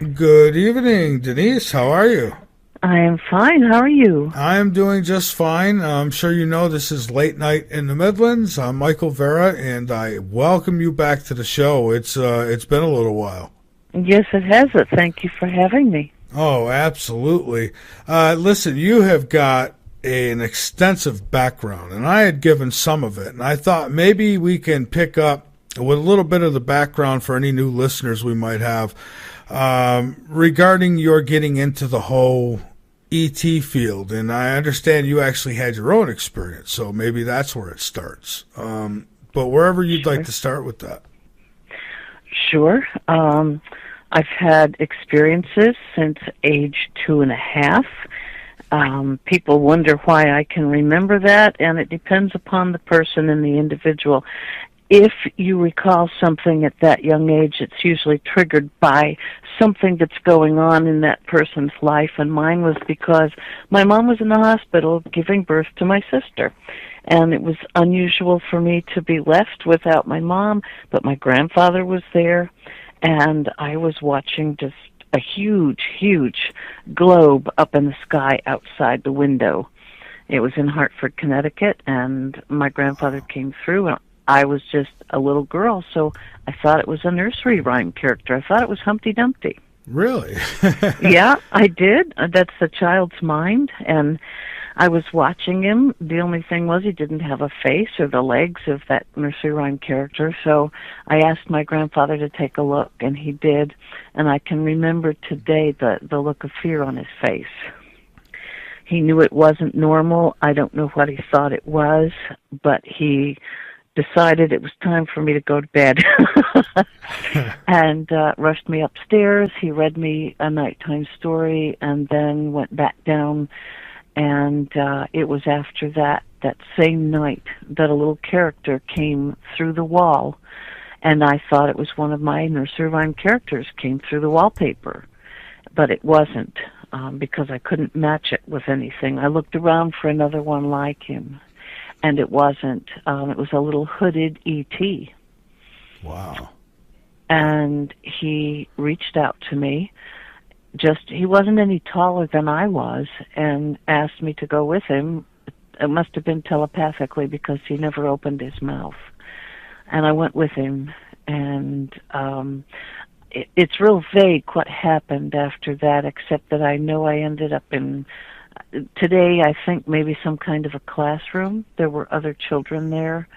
Good evening, Denise. How are you? I am fine. How are you? I am doing just fine. I'm sure you know this is late night in the Midlands. I'm Michael Vera, and I welcome you back to the show. It's been a little while. Yes, it has it. Thank you for having me. Oh, absolutely. Listen, you have got an extensive background, and I had given some of it, and I thought maybe we can pick up with a little bit of the background for any new listeners we might have regarding your getting into the whole ET field. And I understand you actually had your own experience, so maybe that's where it starts. But wherever you'd like Sure. to start with that. Sure. I've had experiences since age 2.5. People wonder why I can remember that, and it depends upon the person and the individual. If you recall something at that young age, it's usually triggered by something that's going on in that person's life, and mine was because my mom was in the hospital giving birth to my sister. And it was unusual for me to be left without my mom, but my grandfather was there, and I was watching just a huge, huge globe up in the sky outside the window. It was in Hartford, Connecticut, and my grandfather came through, and I was just a little girl, so I thought it was a nursery rhyme character. I thought it was Humpty Dumpty. Really? Yeah, I did. That's the child's mind, and I was watching him. The only thing was he didn't have a face or the legs of that nursery rhyme character, so I asked my grandfather to take a look, and he did, and I can remember today the look of fear on his face. He knew it wasn't normal. I don't know what he thought it was, but he decided it was time for me to go to bed and rushed me upstairs. He read me a nighttime story and then went back down, and it was after that same night that a little character came through the wall, and I thought it was one of my nursery rhyme characters came through the wallpaper, but it wasn't, because I couldn't match it with anything. I looked around for another one like him, and it wasn't. It was a little hooded E.T. Wow. And he reached out to me. He wasn't any taller than I was, and asked me to go with him. It must have been telepathically because he never opened his mouth. And I went with him, and it's real vague what happened after that, except that I know I ended up in, today I think maybe some kind of a classroom. There were other children there.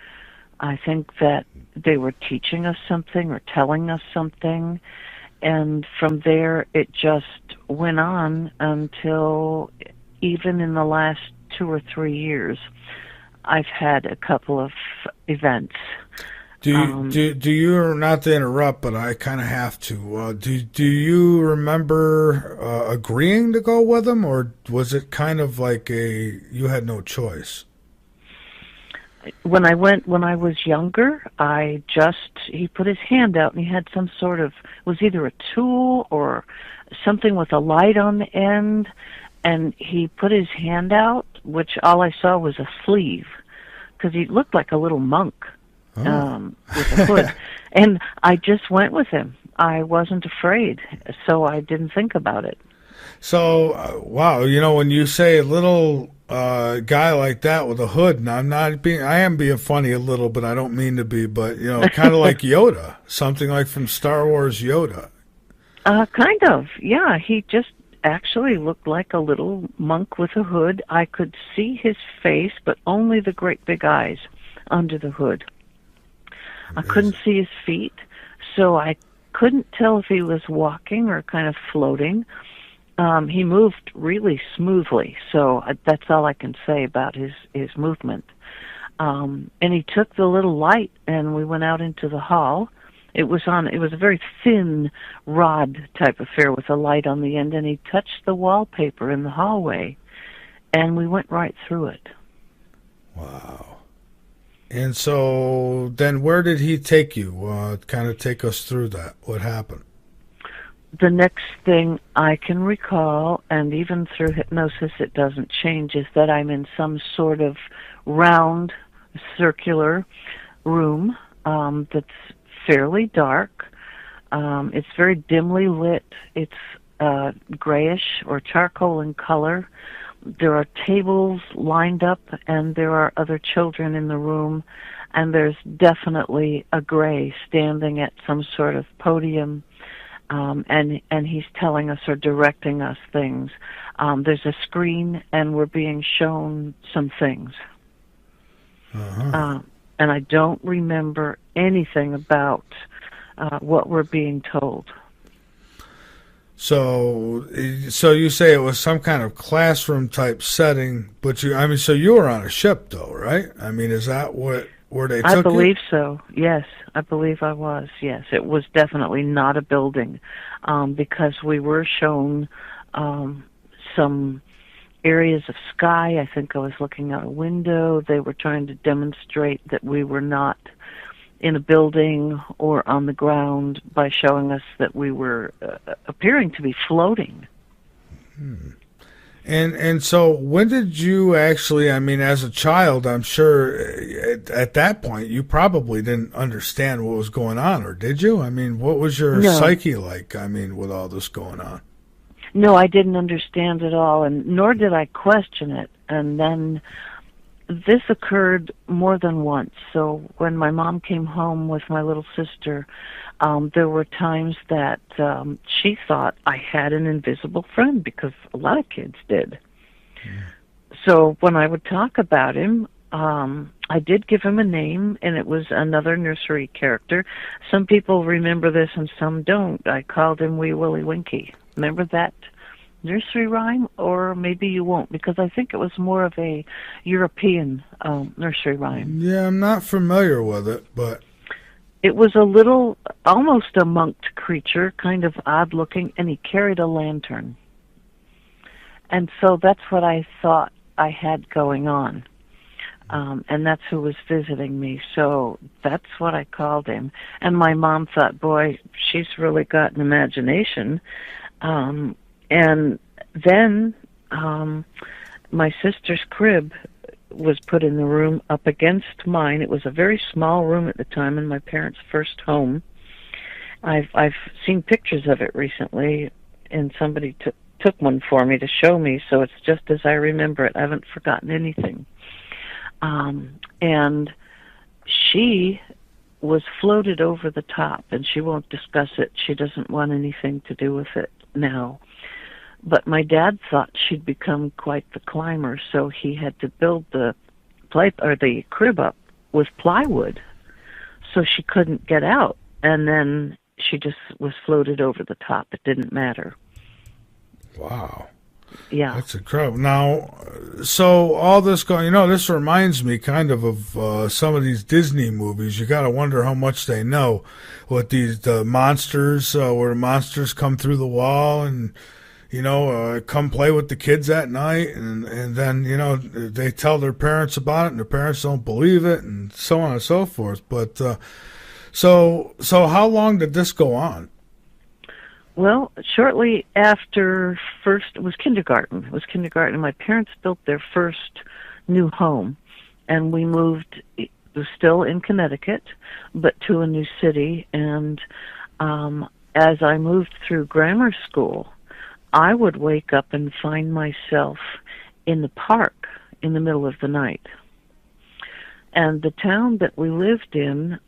I think that they were teaching us something or telling us something. And from there, it just went on until even in the last 2 or 3 years, I've had a couple of events. Do you, not to interrupt, but I kind of have to. Do you remember agreeing to go with him, or was it kind of like you had no choice? When I went when I was younger, he put his hand out and he had some sort of, was either a tool or something with a light on the end, and he put his hand out, which all I saw was a sleeve, because he looked like a little monk. Oh. With a hood. And I just went with him. I wasn't afraid, so I didn't think about it. So, wow, when you say a little guy like that with a hood, and I am being funny a little, but I don't mean to be, but, kind of like Yoda, something like from Star Wars Yoda. Kind of, yeah. He just actually looked like a little monk with a hood. I could see his face, but only the great big eyes under the hood. I couldn't see his feet, so I couldn't tell if he was walking or kind of floating. He moved really smoothly, so that's all I can say about his movement. And he took the little light, and we went out into the hall. It was a very thin rod type affair with a light on the end, and he touched the wallpaper in the hallway, and we went right through it. Wow. And so then where did he take you? Kind of take us through that. What happened? The next thing I can recall, and even through hypnosis it doesn't change, is that I'm in some sort of round, circular room that's fairly dark. It's very dimly lit. It's grayish or charcoal in color. There are tables lined up, and there are other children in the room, and there's definitely a gray standing at some sort of podium, and he's telling us or directing us things. There's a screen, and we're being shown some things. And I don't remember anything about what we're being told. So you say it was some kind of classroom type setting, but so you were on a ship though, right? I mean, is that where they took you? I believe so. Yes, I believe I was. Yes, it was definitely not a building, because we were shown some areas of sky. I think I was looking out a window. They were trying to demonstrate that we were not in a building or on the ground by showing us that we were appearing to be floating. And so when did you actually, I mean, as a child, I'm sure at that point you probably didn't understand what was going on, or did you? I mean, what was your psyche like, I mean, with all this going on? No, I didn't understand at all, and nor did I question it. And then this occurred more than once. So when my mom came home with my little sister, there were times that she thought I had an invisible friend, because a lot of kids did. So when I would talk about him, I did give him a name, and it was another nursery character. Some people remember this and some don't. I called him Wee Willie Winky. Remember that nursery rhyme? Or maybe you won't, because I think it was more of a European nursery rhyme. Yeah, I'm not familiar with it, but it was a little, almost a monked creature, kind of odd looking, and he carried a lantern. And so that's what I thought I had going on. And that's who was visiting me. So that's what I called him. And my mom thought, boy, she's really got an imagination. And then my sister's crib was put in the room up against mine. It was a very small room at the time in my parents' first home. I've seen pictures of it recently, and somebody took one for me to show me, so it's just as I remember it. I haven't forgotten anything. And she was floated over the top, and she won't discuss it. She doesn't want anything to do with it now. But my dad thought she'd become quite the climber, so he had to build the crib up with plywood, so she couldn't get out. And then she just was floated over the top. It didn't matter. Wow. Yeah. That's incredible. Now, so all this going, this reminds me kind of some of these Disney movies. You got to wonder how much they know with the monsters, where the monsters come through the wall and, come play with the kids at night, and then, they tell their parents about it, and their parents don't believe it, and so on and so forth. But, so how long did this go on? Well, shortly after it was kindergarten. It was kindergarten, and my parents built their first new home, and we moved, it was still in Connecticut, but to a new city, and as I moved through grammar school, I would wake up and find myself in the park in the middle of the night. And the town that we lived in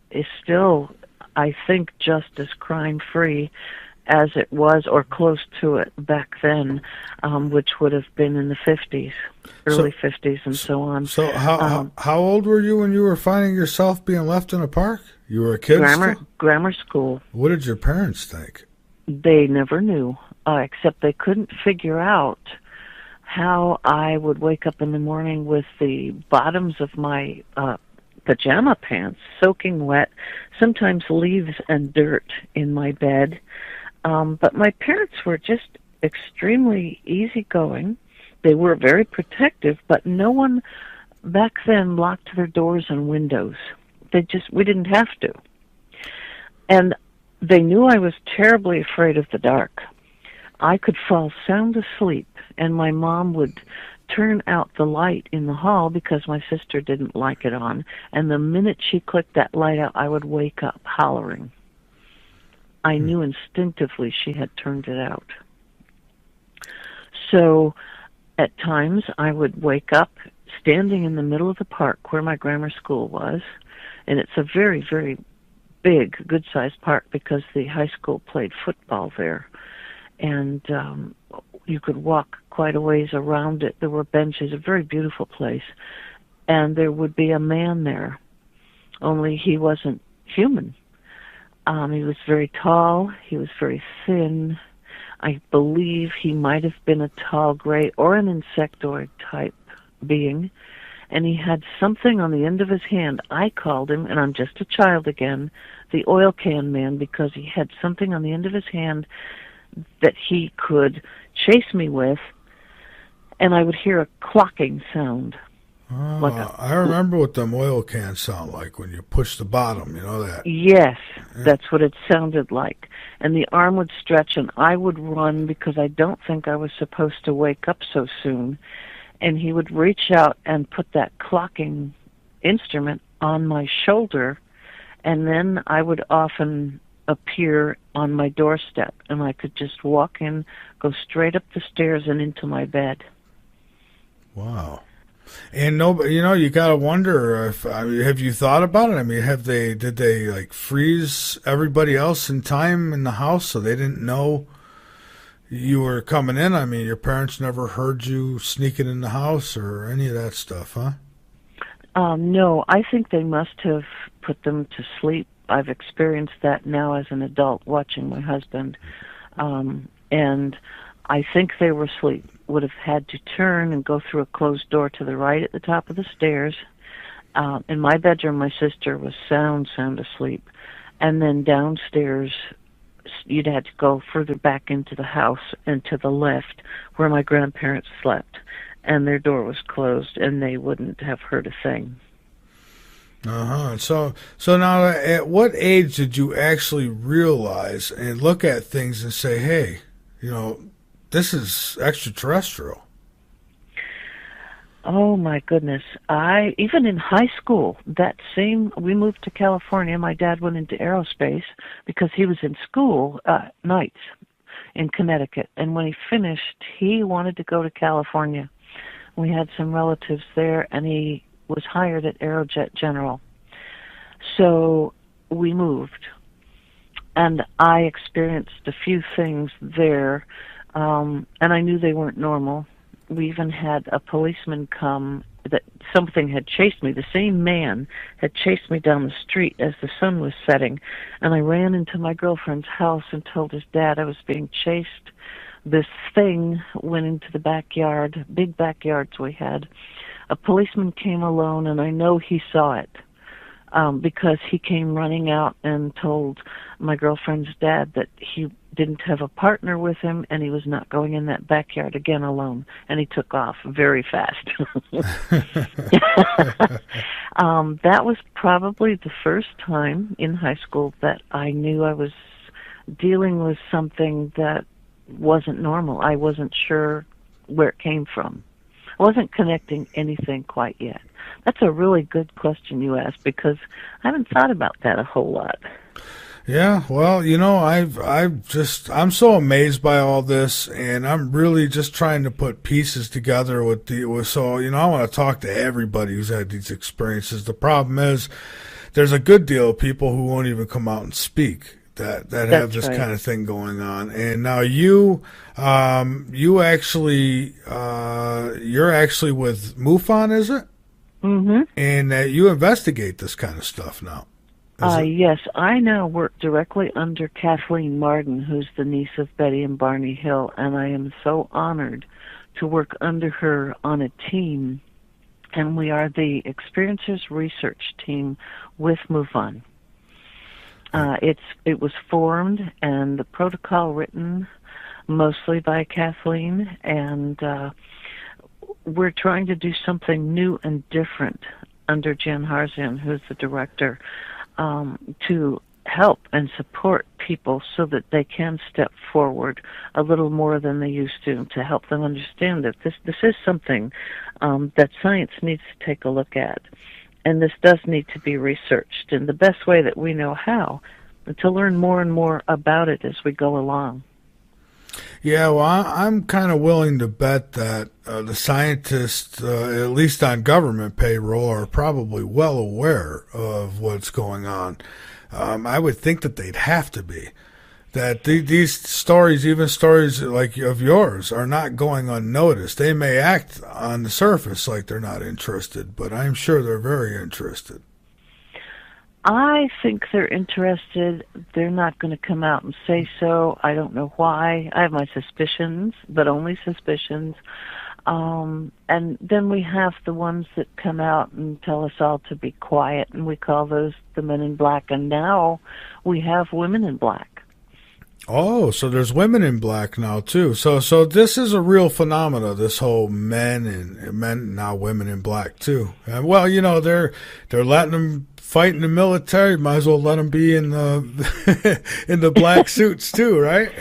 is still, I think, just as crime-free as it was, or close to it back then, which would have been in the 50s, early 50s and so on. So how old were you when you were finding yourself being left in a park? You were a kid Grammar school. What did your parents think? They never knew, except they couldn't figure out how I would wake up in the morning with the bottoms of my pajama pants soaking wet, sometimes leaves and dirt in my bed. But my parents were just extremely easygoing. They were very protective, but no one back then locked their doors and windows. We didn't have to. And they knew I was terribly afraid of the dark. I could fall sound asleep, and my mom would turn out the light in the hall because my sister didn't like it on. And the minute she clicked that light out, I would wake up hollering. I knew instinctively she had turned it out. So at times I would wake up standing in the middle of the park where my grammar school was, and it's a very, very big, good-sized park because the high school played football there. And you could walk quite a ways around it. There were benches, a very beautiful place. And there would be a man there, only he wasn't human. He was very tall, he was very thin. I believe he might have been a tall gray or an insectoid type being. And he had something on the end of his hand. I called him, and I'm just a child again, the oil can man, because he had something on the end of his hand that he could chase me with, and I would hear a clocking sound. I remember what them oil cans sound like when you push the bottom, you know that? Yes, that's what it sounded like. And the arm would stretch, and I would run because I don't think I was supposed to wake up so soon. And he would reach out and put that clocking instrument on my shoulder, and then I would often appear on my doorstep, and I could just walk in, go straight up the stairs and into my bed. Wow. And nobody, you know, you gotta wonder if have you thought about it? I mean, did they like freeze everybody else in time in the house so they didn't know you were coming in? I mean, your parents never heard you sneaking in the house or any of that stuff, huh? No, I think they must have put them to sleep. I've experienced that now as an adult watching my husband, and I think they were asleep. Would have had to turn and go through a closed door to the right at the top of the stairs. In my bedroom, my sister was sound asleep. And then downstairs, you'd had to go further back into the house and to the left where my grandparents slept. And their door was closed, and they wouldn't have heard a thing. So now, at what age did you actually realize and look at things and say, hey, you know, this is extraterrestrial? Oh my goodness. Even in high school, we moved to California. My dad went into aerospace because he was in school nights in Connecticut. And when he finished, he wanted to go to California. We had some relatives there, and he was hired at Aerojet General. So we moved. And I experienced a few things there. And I knew they weren't normal. We even had a policeman come, that something had chased me. The same man had chased me down the street as the sun was setting. And I ran into my girlfriend's house and told his dad I was being chased. This thing went into the backyard, big backyards we had. A policeman came alone, and I know he saw it. Because he came running out and told my girlfriend's dad that he didn't have a partner with him and he was not going in that backyard again alone. And he took off very fast. That was probably the first time in high school that I knew I was dealing with something that wasn't normal. I wasn't sure where it came from. I wasn't connecting anything quite yet. That's a really good question you asked, because I haven't thought about that a whole lot. Yeah, well, you know, I'm so amazed by all this, and I'm really just trying to put pieces together so, you know, I want to talk to everybody who's had these experiences. The problem is there's a good deal of people who won't even come out and speak that have this kind of thing going on. And now you're actually with MUFON, is it? Mm-hmm. And you investigate this kind of stuff now. Yes, I now work directly under Kathleen Marden, who's the niece of Betty and Barney Hill, and I am so honored to work under her on a team, and we are the Experiencers Research Team with MUFON. It was formed and the protocol written mostly by Kathleen, and we're trying to do something new and different under Jan Harzan, who's the director, to help and support people so that they can step forward a little more than they used to help them understand that this is something that science needs to take a look at. And this does need to be researched in the best way that we know how, to learn more and more about it as we go along. Yeah, well, I'm kind of willing to bet that the scientists, at least on government payroll, are probably well aware of what's going on. I would think that they'd have to be. That these stories, even stories like of yours, are not going unnoticed. They may act on the surface like they're not interested, but I'm sure they're very interested. I think they're interested. They're not going to come out and say so. I don't know why. I have my suspicions, but only suspicions. And then we have the ones that come out and tell us all to be quiet, and we call those the men in black. And now we have women in black. Oh, so there's women in black now too. So this is a real phenomena. This whole men now women in black too. And well, they're letting them fight in the military. Might as well let them be in the in the black suits too, right?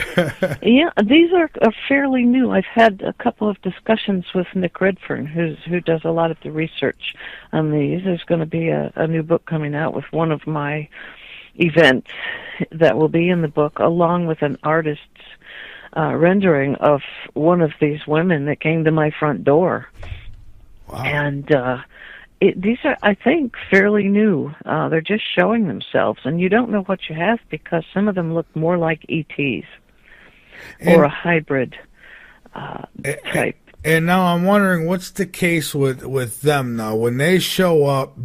Yeah, these are fairly new. I've had a couple of discussions with Nick Redfern, who does a lot of the research on these. There's going to be a new book coming out with one of my events that will be in the book, along with an artist's rendering of one of these women that came to my front door. Wow. And these are, I think, fairly new. They're just showing themselves, and you don't know what you have because some of them look more like ETs or a hybrid type. And now I'm wondering, what's the case with them now? When they show up,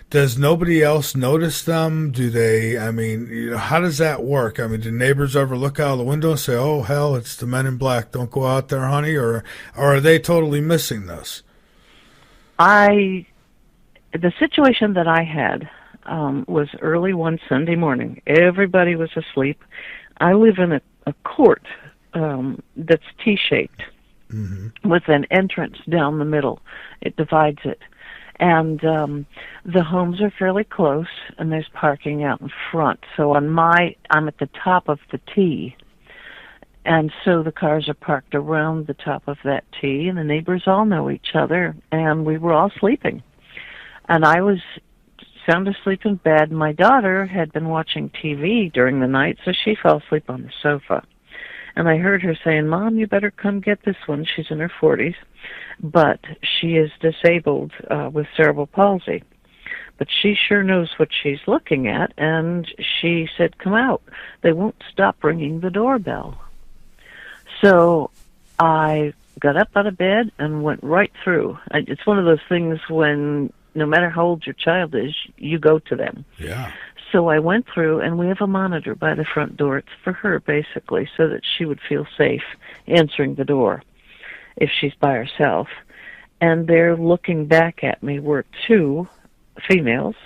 does nobody else notice them? How does that work? I mean, do neighbors ever look out of the window and say, oh, hell, it's the men in black, don't go out there, honey? Or are they totally missing this? The situation that I had was early one Sunday morning. Everybody was asleep. I live in a court that's T-shaped. Mm-hmm. With an entrance down the middle. It divides it. And the homes are fairly close, and there's parking out in front. So I'm at the top of the T. And so the cars are parked around the top of that T, and the neighbors all know each other, and we were all sleeping. And I was sound asleep in bed. My daughter had been watching TV during the night, so she fell asleep on the sofa. And I heard her saying, Mom, you better come get this one. She's in her 40s, but she is disabled with cerebral palsy. But she sure knows what she's looking at, and she said, come out. They won't stop ringing the doorbell. So I got up out of bed and went right through. It's one of those things when no matter how old your child is, you go to them. Yeah. So I went through, and we have a monitor by the front door. It's for her, basically, so that she would feel safe answering the door if she's by herself. And there looking back at me were two females.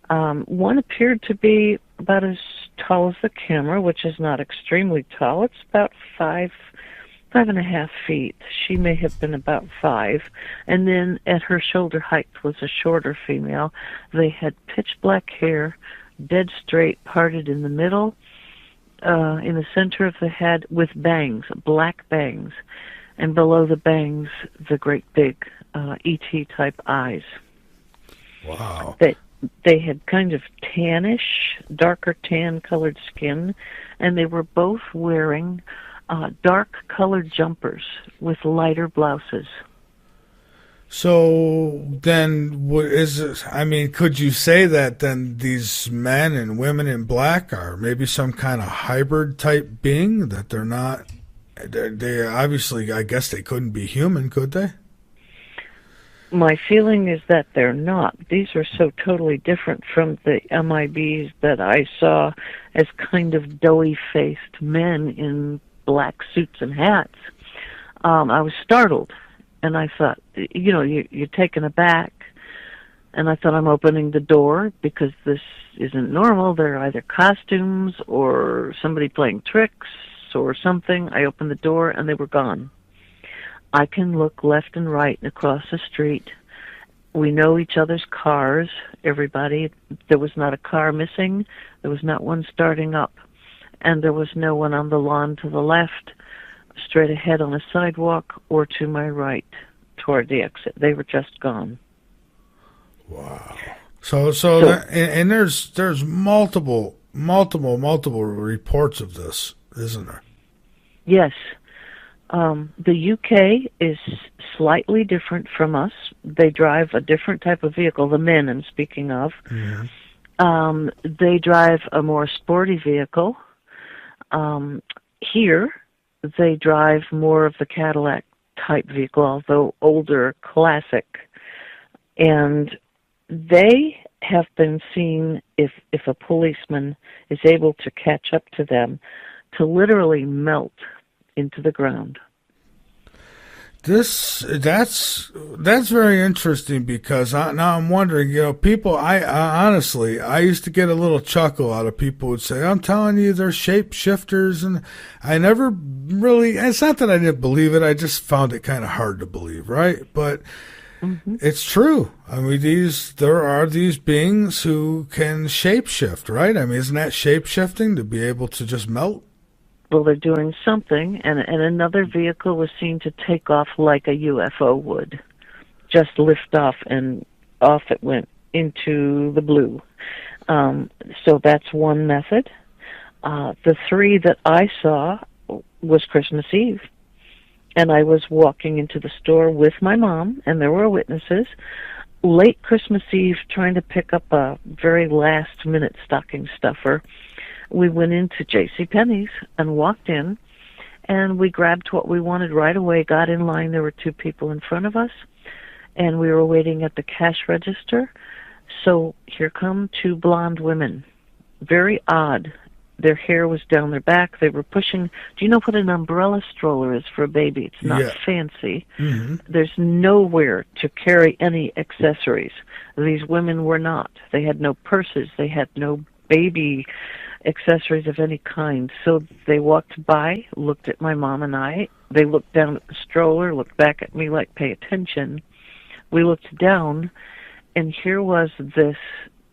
One appeared to be about as tall as the camera, which is not extremely tall. It's about 5.5 feet. She may have been about 5. And then at her shoulder height was a shorter female. They had pitch black hair, dead straight, parted in the middle, in the center of the head, with bangs, black bangs, and below the bangs, the great big ET-type eyes. Wow. They had kind of tannish, darker tan-colored skin, and they were both wearing dark-colored jumpers with lighter blouses. So then, could you say that then these men and women in black are maybe some kind of hybrid type being, that they're not, they obviously, I guess they couldn't be human, could they? My feeling is that they're not. These are so totally different from the MIBs that I saw as kind of doughy-faced men in black suits and hats. I was startled. And I thought, you're taken aback. And I thought, I'm opening the door because this isn't normal. They're either costumes or somebody playing tricks or something. I opened the door and they were gone. I can look left and right and across the street. We know each other's cars, everybody. There was not a car missing. There was not one starting up. And there was no one on the lawn to the left, straight ahead on a sidewalk, or to my right toward the exit. They were just gone. Wow. So there's multiple multiple reports of this, isn't there? Yes. The UK is slightly different from us. They drive a different type of vehicle, the men I'm speaking of. They drive a more sporty vehicle. Here, they drive more of the Cadillac type vehicle, although older, classic. And they have been seen, if a policeman is able to catch up to them, to literally melt into the ground. That's very interesting, because now I'm wondering, people. I honestly, I used to get a little chuckle out of people who would say, "I'm telling you, they're shapeshifters," and I never really. It's not that I didn't believe it; I just found it kind of hard to believe, right? But it's true. I mean, there are these beings who can shapeshift, right? I mean, isn't that shapeshifting, to be able to just melt? Well, they're doing something, and another vehicle was seen to take off like a UFO would, just lift off, and off it went into the blue. So that's one method. The three that I saw was Christmas Eve, and I was walking into the store with my mom, and there were witnesses, late Christmas Eve, trying to pick up a very last-minute stocking stuffer. We went into JCPenney's and walked in, and we grabbed what we wanted right away, got in line. There were two people in front of us, and we were waiting at the cash register. So here come two blonde women. Very odd. Their hair was down their back. They were pushing. Do you know what an umbrella stroller is for a baby? It's not fancy. There's nowhere to carry any accessories. These women were not. They had no purses. They had no baby accessories of any kind. So they walked by, looked at my mom and I. They looked down at the stroller, looked back at me like, pay attention. We looked down, and here was this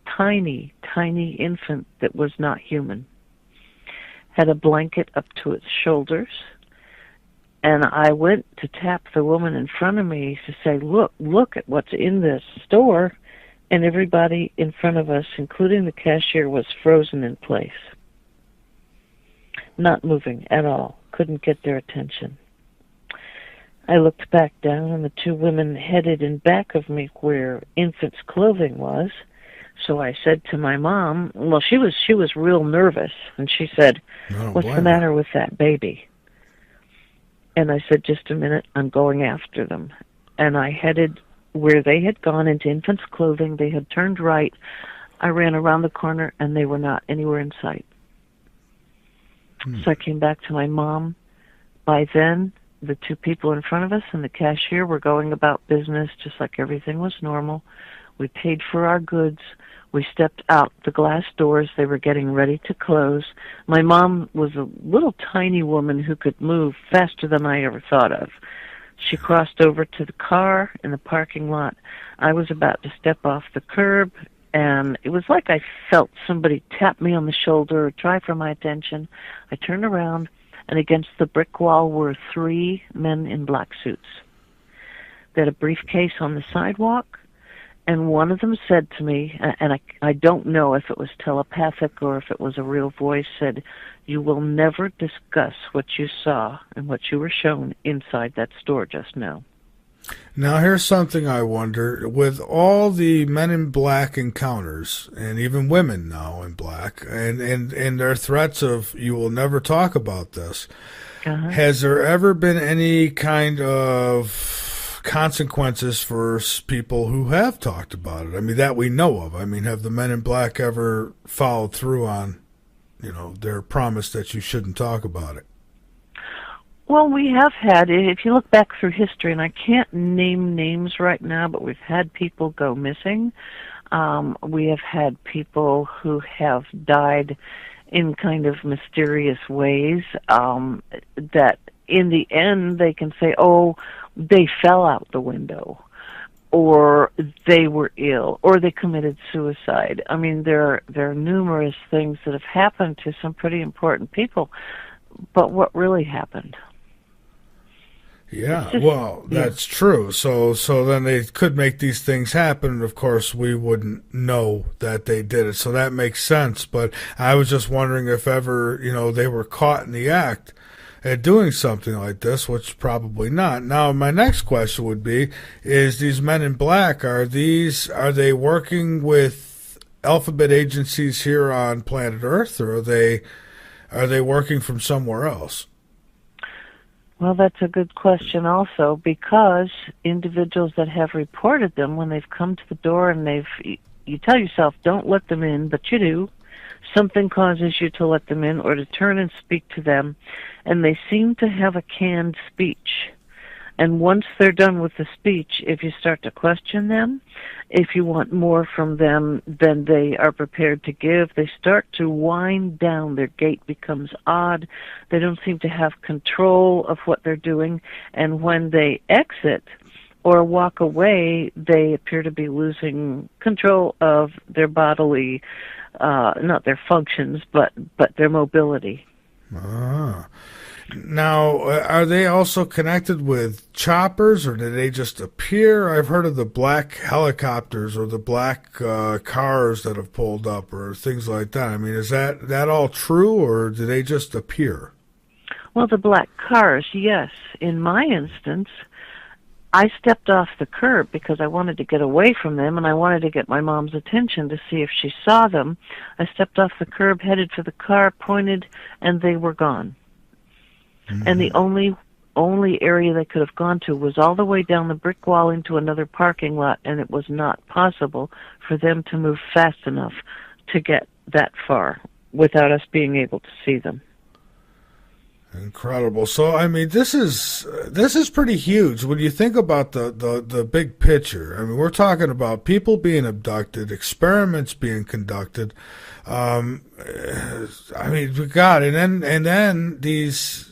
tiny, tiny infant that was not human. Had a blanket up to its shoulders. And I went to tap the woman in front of me to say, look at what's in this store. And everybody in front of us, including the cashier, was frozen in place. Not moving at all. Couldn't get their attention. I looked back down, and the two women headed in back of me where infant's clothing was. So I said to my mom, well, she was real nervous, and she said, "What's the matter with that baby?" And I said, "Just a minute, I'm going after them." And I headed where they had gone into infant's clothing. They had turned right. I ran around the corner, and they were not anywhere in sight. So I came back to my mom. By then, the two people in front of us and the cashier were going about business just like everything was normal. We paid for our goods. We stepped out the glass doors. They were getting ready to close. My mom was a little tiny woman who could move faster than I ever thought of. She crossed over to the car in the parking lot. I was about to step off the curb, and it was like I felt somebody tap me on the shoulder or try for my attention. I turned around, and against the brick wall were three men in black suits. They had a briefcase on the sidewalk, and one of them said to me, and I don't know if it was telepathic or if it was a real voice, said, "You will never discuss what you saw and what you were shown inside that store just now." Now, here's something I wonder. With all the men in black encounters, and even women now in black, and their threats of, "You will never talk about this," has there ever been any kind of consequences for people who have talked about it? I mean, that we know of. I mean, have the men in black ever followed through on, their promise that you shouldn't talk about it? Well, we have had, if you look back through history, and I can't name names right now, but we've had people go missing. We have had people who have died in kind of mysterious ways, that in the end they can say, oh, they fell out the window, or they were ill, or they committed suicide. I mean, there are numerous things that have happened to some pretty important people, but what really happened? Yeah, well, that's true. So then they could make these things happen, and of course we wouldn't know that they did it. So that makes sense. But I was just wondering if ever, they were caught in the act at doing something like this, which probably not. Now, my next question would be, is these men in black, are they working with alphabet agencies here on planet Earth, or are they working from somewhere else? Well, that's a good question also, because individuals that have reported them, when they've come to the door and you tell yourself, don't let them in, but you do. Something causes you to let them in or to turn and speak to them, and they seem to have a canned speech. And once they're done with the speech, if you start to question them, if you want more from them than they are prepared to give, they start to wind down. Their gait becomes odd. They don't seem to have control of what they're doing. And when they exit or walk away, they appear to be losing control of their bodily, not their functions, but their mobility. Ah. Now, are they also connected with choppers, or did they just appear? I've heard of the black helicopters or the black cars that have pulled up or things like that. I mean, is that all true, or do they just appear? Well, the black cars, yes. In my instance, I stepped off the curb because I wanted to get away from them, and I wanted to get my mom's attention to see if she saw them. I stepped off the curb, headed for the car, pointed, and they were gone. Mm-hmm. And the only area they could have gone to was all the way down the brick wall into another parking lot, and it was not possible for them to move fast enough to get that far without us being able to see them. Incredible. So, I mean, this is pretty huge when you think about the big picture. I mean, we're talking about people being abducted, experiments being conducted. I mean, God, and then these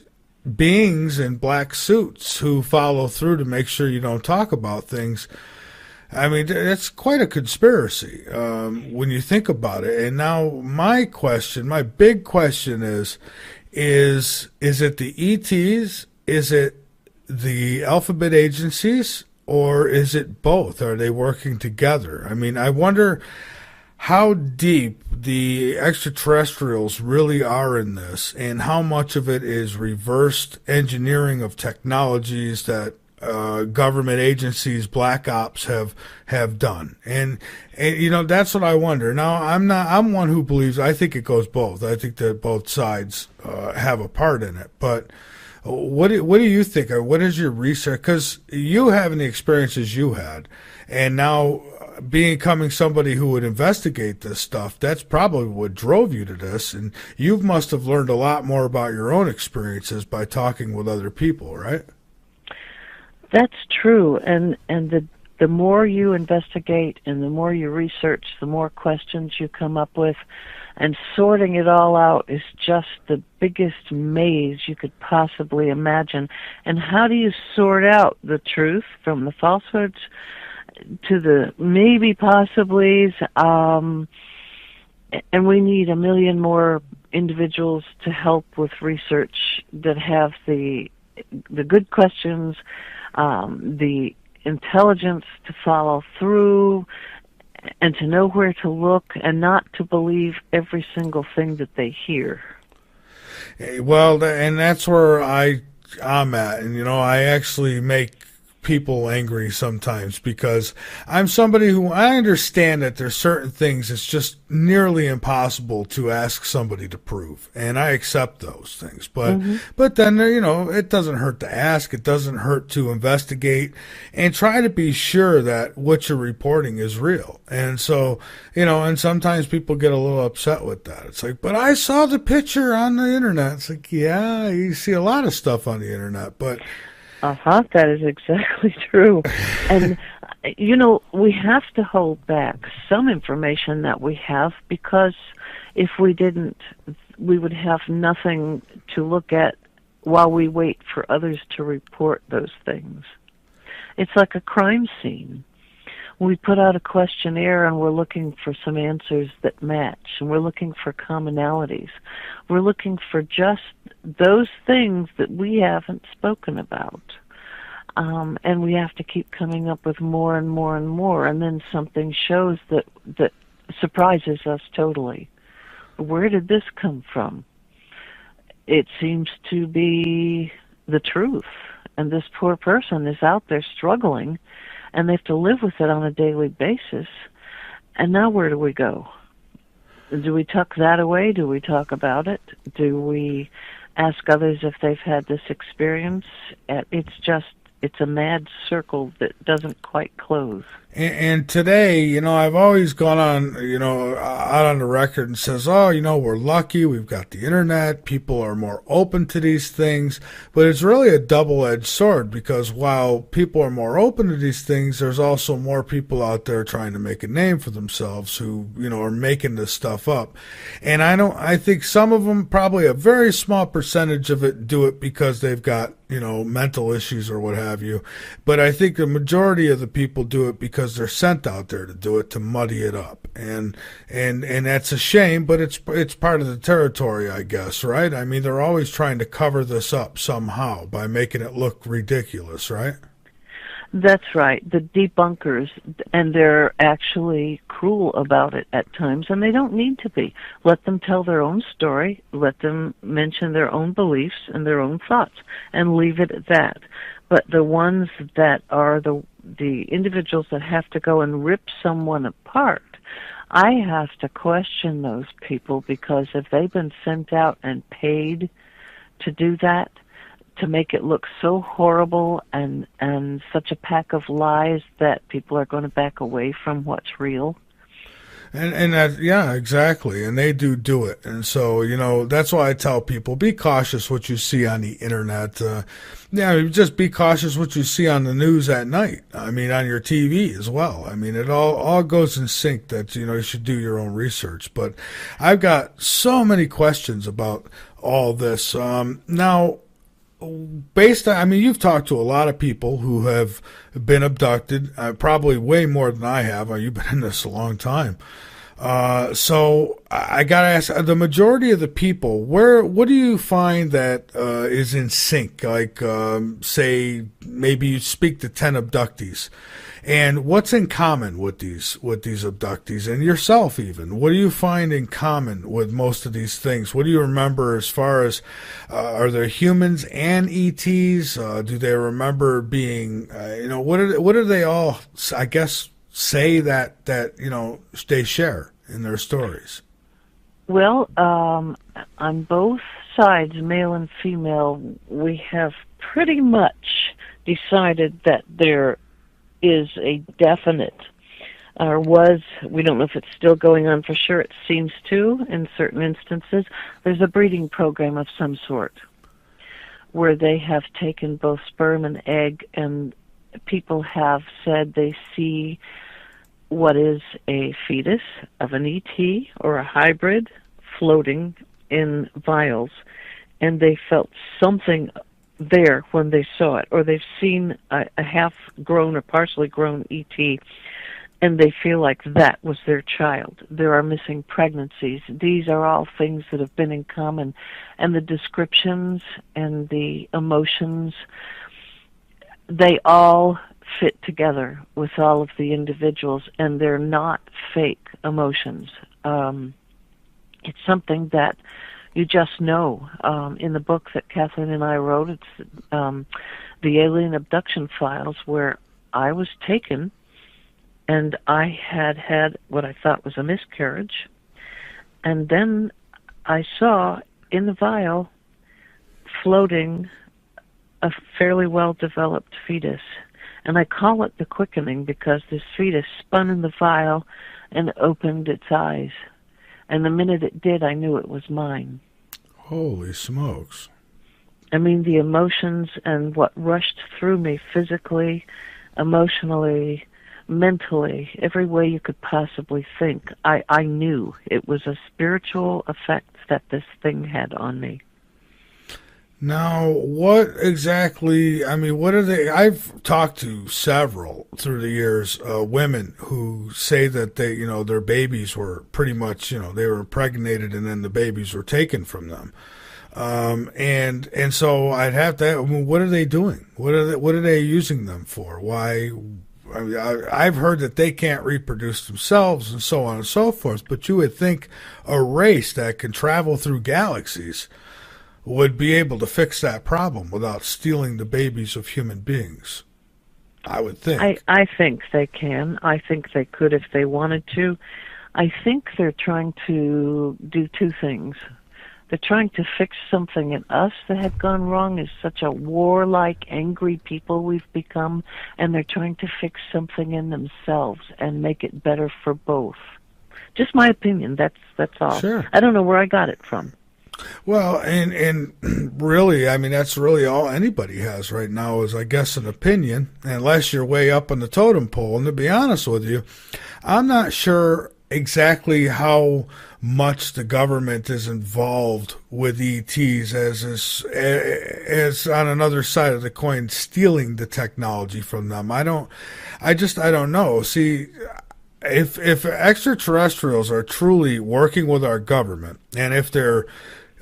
beings in black suits who follow through to make sure you don't talk about things. I mean, it's quite a conspiracy when you think about it. And now my big question is it the ETs? Is it the alphabet agencies? Or is it both? Are they working together? I mean, I wonder how deep the extraterrestrials really are in this, and how much of it is reversed engineering of technologies that government agencies, black ops have done. And that's what I wonder. Now, I'm one who believes, I think it goes both. I think that both sides have a part in it. But what do you think? What is your research? Because you having the experiences you had, and now becoming somebody who would investigate this stuff, that's probably what drove you to this. And you must have learned a lot more about your own experiences by talking with other people, right? That's true, and the more you investigate and the more you research, the more questions you come up with, and sorting it all out is just the biggest maze you could possibly imagine. And how do you sort out the truth from the falsehoods to the maybe possiblies? And we need a million more individuals to help with research that have the good questions, the intelligence to follow through, and to know where to look, and not to believe every single thing that they hear. Well, and that's where I'm at. And, I actually make people angry sometimes, because I'm somebody who, I understand that there's certain things it's just nearly impossible to ask somebody to prove, and I accept those things. But then it doesn't hurt to ask. It doesn't hurt to investigate and try to be sure that what you're reporting is real. And so, and sometimes people get a little upset with that. It's like, but I saw the picture on the internet. It's like, yeah, you see a lot of stuff on the internet, but that is exactly true. And, we have to hold back some information that we have, because if we didn't, we would have nothing to look at while we wait for others to report those things. It's like a crime scene. We put out a questionnaire and we're looking for some answers that match, and we're looking for commonalities. We're looking for just those things that we haven't spoken about. And we have to keep coming up with more and more and more, and then something shows that surprises us totally. Where did this come from? It seems to be the truth, and this poor person is out there struggling, and they have to live with it on a daily basis. And now where do we go? Do we tuck that away? Do we talk about it? Do we ask others if they've had this experience? It's a mad circle that doesn't quite close. And today, I've always gone on, out on the record and says, oh, we're lucky. We've got the internet. People are more open to these things. But it's really a double-edged sword, because while people are more open to these things, there's also more people out there trying to make a name for themselves who, are making this stuff up. And I think some of them, probably a very small percentage of it, do it because they've got, mental issues or what have you. But I think the majority of the people do it because they're sent out there to do it, to muddy it up. And that's a shame, but it's part of the territory, I guess, right? I mean, they're always trying to cover this up somehow by making it look ridiculous, right? That's right, the debunkers, and they're actually cruel about it at times, and they don't need to be. Let them tell their own story, let them mention their own beliefs and their own thoughts, and leave it at that. But the ones that are the individuals that have to go and rip someone apart, I have to question those people, because if they've been sent out and paid to do that, to make it look so horrible and such a pack of lies, that people are going to back away from what's real. And that, yeah, exactly. And they do it. And so, that's why I tell people, be cautious what you see on the internet. Just be cautious what you see on the news at night. I mean, on your TV as well. I mean, it all goes in sync that, you should do your own research. But I've got so many questions about all this. Now, you've talked to a lot of people who have been abducted, probably way more than I have. You've been in this a long time. So I gotta ask, the majority of the people, what do you find that is in sync? Like, say, maybe you speak to 10 abductees. And what's in common with these abductees and yourself even? What do you find in common with most of these things? What do you remember as far as, are there humans and ETs? Do they remember being, what do they all, I guess, say that they share in their stories? Well, on both sides, male and female, we have pretty much decided that there is a definite, or was, we don't know if it's still going on for sure, it seems to in certain instances, there's a breeding program of some sort where they have taken both sperm and egg, and people have said they see what is a fetus of an ET or a hybrid floating in vials, and they felt something there when they saw it, or they've seen a half-grown or partially grown ET, and they feel like that was their child. There are missing pregnancies. These are all things that have been in common, and the descriptions and the emotions, they all fit together with all of the individuals, and they're not fake emotions. It's something that you just know. In the book that Kathleen and I wrote, it's the Alien Abduction Files, where I was taken and I had what I thought was a miscarriage, and then I saw in the vial floating a fairly well-developed fetus. And I call it the quickening because this fetus spun in the vial and opened its eyes. And the minute it did, I knew it was mine. Holy smokes. I mean, the emotions and what rushed through me physically, emotionally, mentally, every way you could possibly think, I knew it was a spiritual effect that this thing had on me. Now, what exactly, what are they, I've talked to several through the years, women who say that they, their babies were pretty much, they were impregnated and then the babies were taken from them. And so I'd have to. I mean, what are they doing? What are they using them for? Why? I mean, I've heard that they can't reproduce themselves and so on and so forth. But you would think a race that can travel through galaxies would be able to fix that problem without stealing the babies of human beings. I would think. I think they can. I think they could if they wanted to. I think they're trying to do two things. They're trying to fix something in us that had gone wrong, is such a warlike, angry people we've become, and they're trying to fix something in themselves and make it better for both. Just my opinion, that's all. Sure. I don't know where I got it from. Well, and really, I mean, that's really all anybody has right now is, I guess, an opinion, unless you're way up on the totem pole. And to be honest with you, I'm not sure exactly how much the government is involved with ETs as on another side of the coin, stealing the technology from them. I don't know. See, if extraterrestrials are truly working with our government, and if they're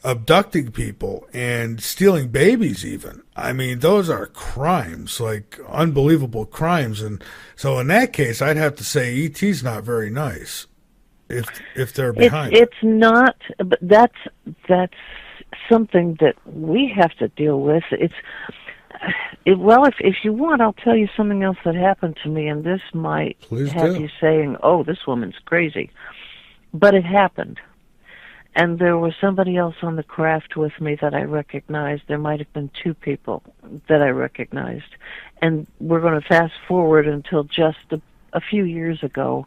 abducting people and stealing babies even, I mean, those are crimes, like unbelievable crimes. And so in that case, I'd have to say ET's not very nice if they're behind it's not, but that's something that we have to deal with. Well, if you want, I'll tell you something else that happened to me, and this might have you saying, oh, this woman's crazy. But it happened. And there was somebody else on the craft with me that I recognized. There might have been two people that I recognized. And we're going to fast forward until just a few years ago.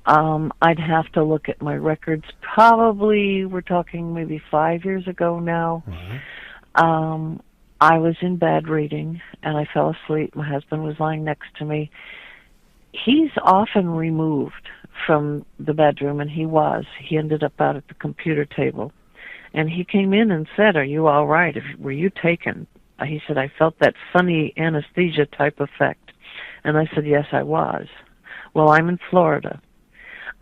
I'd have to look at my records. Probably, we're talking maybe 5 years ago now. Mm-hmm. I was in bed reading, and I fell asleep. My husband was lying next to me. He's often removed from the bedroom, and he ended up out at the computer table. And he came in and said, "Are you all right? Were you taken?" He said, "I felt that funny anesthesia type effect." And I said, "Yes, I was." Well, I'm in Florida.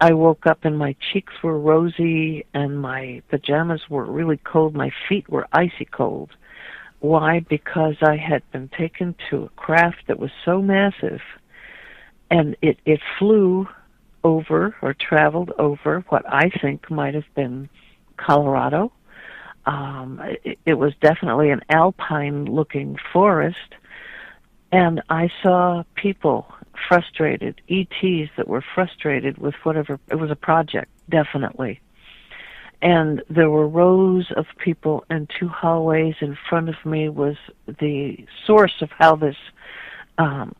I woke up and my cheeks were rosy and my pajamas were really cold. My feet were icy cold. Why? Because I had been taken to a craft that was so massive, and it flew over or traveled over what I think might have been Colorado. It was definitely an alpine-looking forest, and I saw people frustrated, ETs that were frustrated with whatever. It was a project, definitely. And there were rows of people, and two hallways in front of me was the source of how this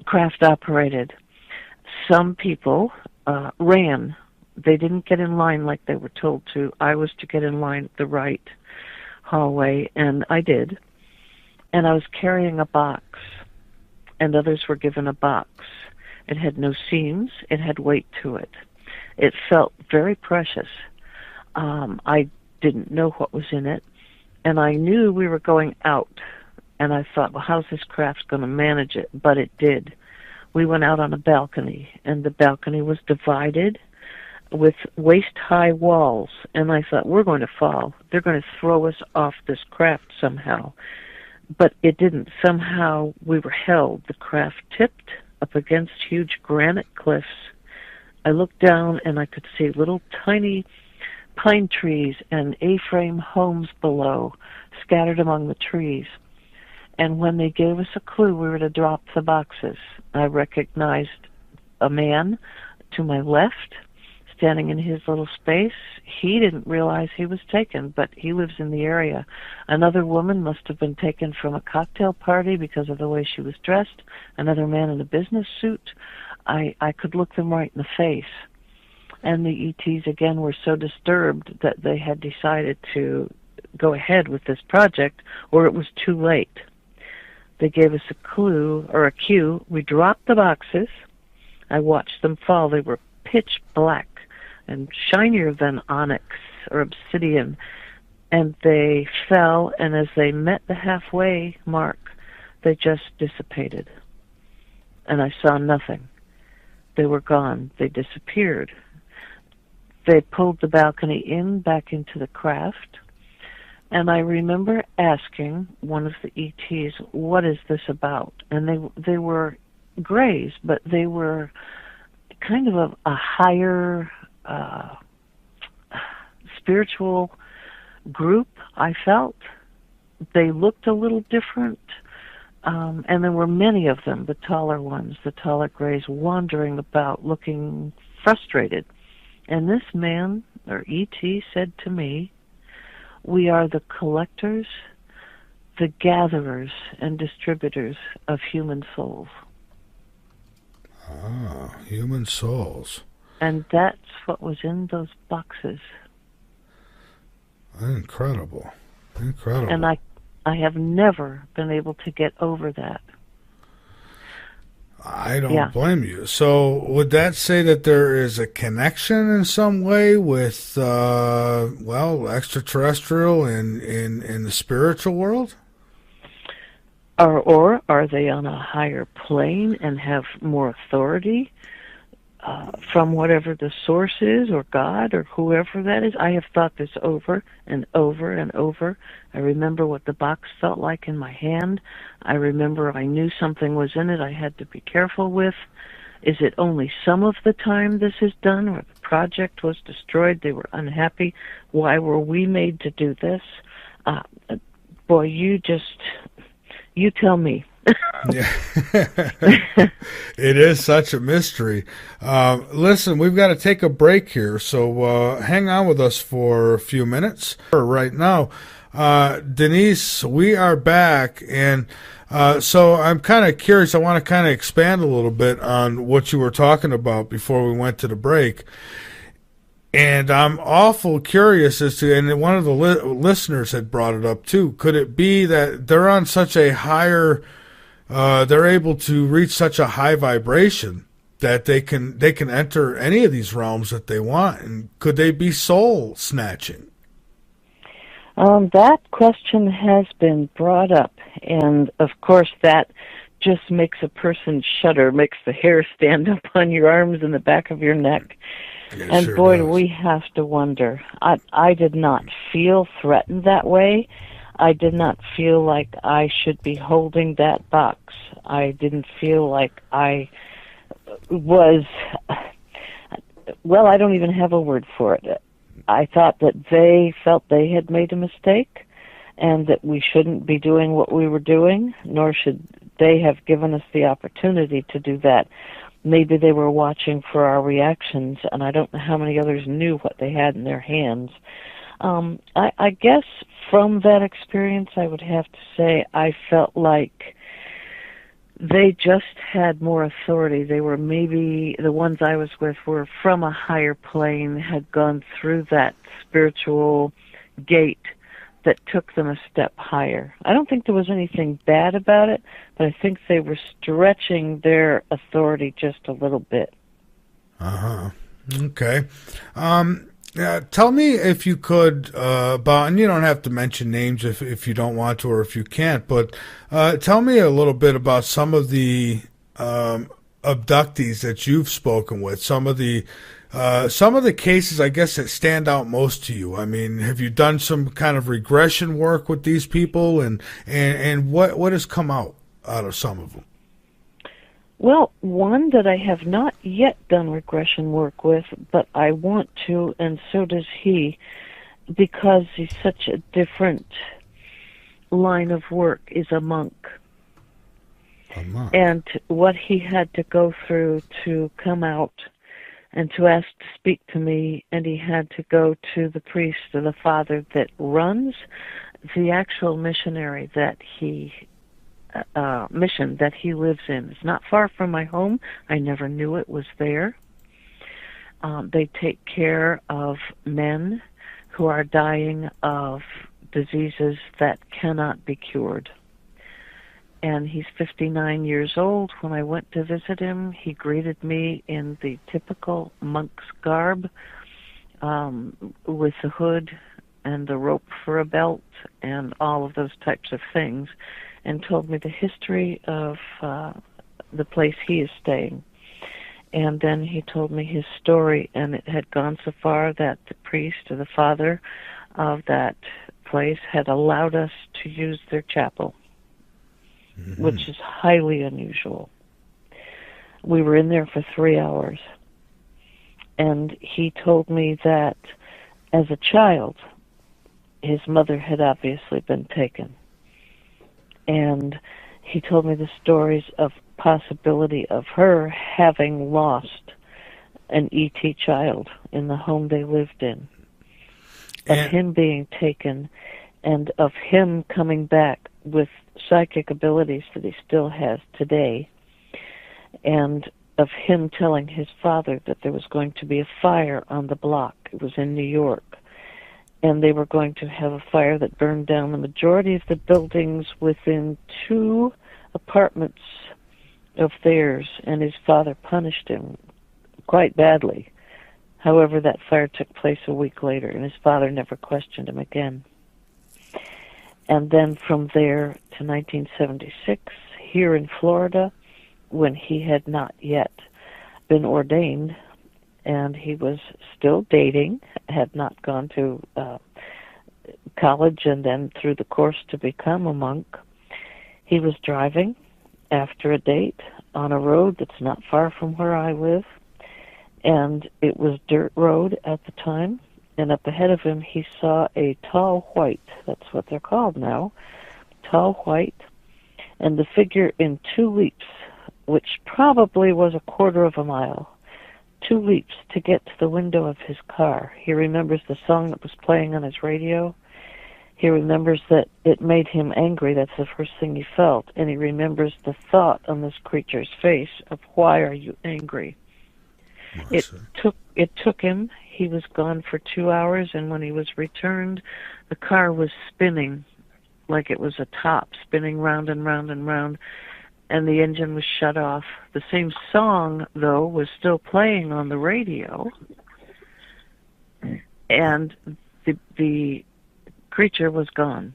craft operated. Some people ran. They didn't get in line like they were told to. I was to get in line the right hallway, and I did. And I was carrying a box, and others were given a box. It had no seams. It had weight to it. It felt very precious. I didn't know what was in it, and I knew we were going out. And I thought, well, how's this craft going to manage it? But it did. We went out on a balcony, and the balcony was divided with waist-high walls. And I thought, we're going to fall. They're going to throw us off this craft somehow. But it didn't. Somehow we were held. The craft tipped up against huge granite cliffs. I looked down, and I could see little tiny pine trees and A-frame homes below, scattered among the trees. And when they gave us a clue, we were to drop the boxes. I recognized a man to my left, standing in his little space. He didn't realize he was taken, but he lives in the area. Another woman must have been taken from a cocktail party because of the way she was dressed. Another man in a business suit. I could look them right in the face. And the ETs, again, were so disturbed that they had decided to go ahead with this project, or it was too late. They gave us a clue, or a cue. We dropped the boxes. I watched them fall. They were pitch black and shinier than onyx or obsidian. And they fell, and as they met the halfway mark, they just dissipated. And I saw nothing. They were gone. They disappeared. They pulled the balcony back into the craft. And I remember asking one of the ETs, "What is this about?" And they were grays, but they were kind of a higher spiritual group, I felt. They looked a little different, and there were many of them, the taller ones, the taller grays, wandering about, looking frustrated. And this man, or ET, said to me, "We are the collectors, the gatherers, and distributors of human souls." Ah, human souls. And that's what was in those boxes. Incredible. Incredible. And I have never been able to get over that. I don't blame you. So would that say that there is a connection in some way with, extraterrestrial and in the spiritual world? Or are they on a higher plane and have more authority from whatever the source is, or God, or whoever that is? I have thought this over and over and over. I remember what the box felt like in my hand. I remember I knew something was in it I had to be careful with. Is it only some of the time this is done, or the project was destroyed, they were unhappy? Why were we made to do this? Boy, you tell me. Yeah. It is such a mystery. Listen, we've got to take a break here, so hang on with us for a few minutes. Right now, Denise, we are back, and so I'm kind of curious. I want to kind of expand a little bit on what you were talking about before we went to the break. And I'm awful curious as to, and one of the listeners had brought it up too, could it be that they're on such a higher, they're able to reach such a high vibration that they can enter any of these realms that they want? And could they be soul snatching? That question has been brought up, and of course that just makes a person shudder, makes the hair stand up on your arms and the back of your neck. And sure boy, does. do we have to wonder. I did not feel threatened that way. I did not feel like I should be holding that box. I didn't feel like I was, well, I don't even have a word for it. I thought that they felt they had made a mistake and that we shouldn't be doing what we were doing, nor should they have given us the opportunity to do that. Maybe they were watching for our reactions, and I don't know how many others knew what they had in their hands. I guess from that experience, I would have to say I felt like they just had more authority. They were, maybe the ones I was with were from a higher plane, had gone through that spiritual gate that took them a step higher. I don't think there was anything bad about it, but I think they were stretching their authority just a little bit. Uh-huh. Okay. Tell me, if you could, about, and you don't have to mention names if you don't want to or if you can't, but tell me a little bit about some of the abductees that you've spoken with, some of the cases, I guess, that stand out most to you. I mean, have you done some kind of regression work with these people, and what has come out of some of them? Well, one that I have not yet done regression work with, but I want to, and so does he, because he's such a different line of work, is a monk. A monk. And what he had to go through to come out and to ask to speak to me, and he had to go to the priest or the father that runs the actual missionary that he mission that he lives in. It's not far from my home. I never knew it was there. They take care of men who are dying of diseases that cannot be cured. And he's 59 years old. When I went to visit him, he greeted me in the typical monk's garb, with the hood and the rope for a belt and all of those types of things, and told me the history of the place he is staying. And then he told me his story, and it had gone so far that the priest or the father of that place had allowed us to use their chapel, which is highly unusual. We were in there for 3 hours, and he told me that as a child, his mother had obviously been taken. And he told me the stories of possibility of her having lost an E.T. child in the home they lived in, of him being taken, and of him coming back with psychic abilities that he still has today, and of him telling his father that there was going to be a fire on the block. It was in New York, and they were going to have a fire that burned down the majority of the buildings within 2 apartments of theirs, and his father punished him quite badly. However, that fire took place a week later, and his father never questioned him again. And then from there to 1976, here in Florida, when he had not yet been ordained, and he was still dating, had not gone to college and then through the course to become a monk, he was driving after a date on a road that's not far from where I live, and it was dirt road at the time, and up ahead of him he saw a tall white, that's what they're called now, tall white, and the figure in 2 leaps, which probably was a quarter of a mile, 2 leaps to get to the window of his car. He remembers the song that was playing on his radio. He remembers that it made him angry. That's the first thing he felt. And he remembers the thought on this creature's face of, why are you angry? It took him. He was gone for 2 hours, and when he was returned, the car was spinning like it was a top, spinning round and round and round, and the engine was shut off. The same song, though, was still playing on the radio, and the creature was gone.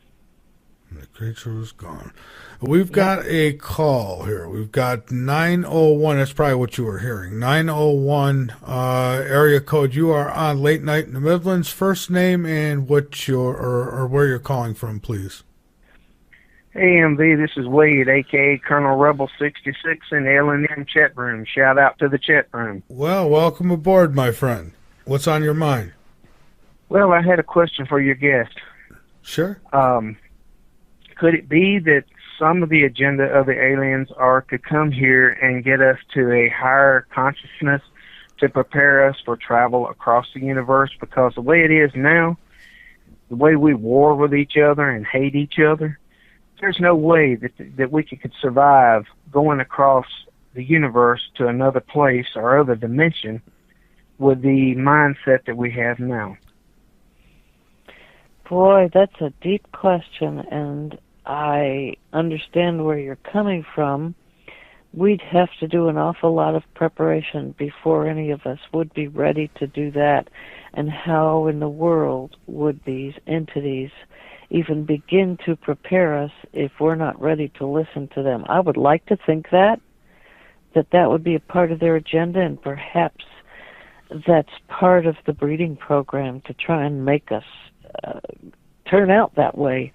The creature was gone. We've got a call here. We've got 901. That's probably what you were hearing. 901 area code. You are on Late Night in the Midlands. First name and what your or where you're calling from, please. Hey, MV, this is Wade, a.k.a. Colonel Rebel 66 in the L&M chat room. Shout out to the chat room. Well, welcome aboard, my friend. What's on your mind? Well, I had a question for your guest. Sure. Could it be that some of the agenda of the aliens are to come here and get us to a higher consciousness to prepare us for travel across the universe? Because the way it is now, the way we war with each other and hate each other, there's no way that we could survive going across the universe to another place or other dimension with the mindset that we have now. Boy, that's a deep question, and I understand where you're coming from. We'd have to do an awful lot of preparation before any of us would be ready to do that, and how in the world would these entities even begin to prepare us if we're not ready to listen to them? I would like to think that would be a part of their agenda, and perhaps that's part of the breeding program to try and make us turn out that way.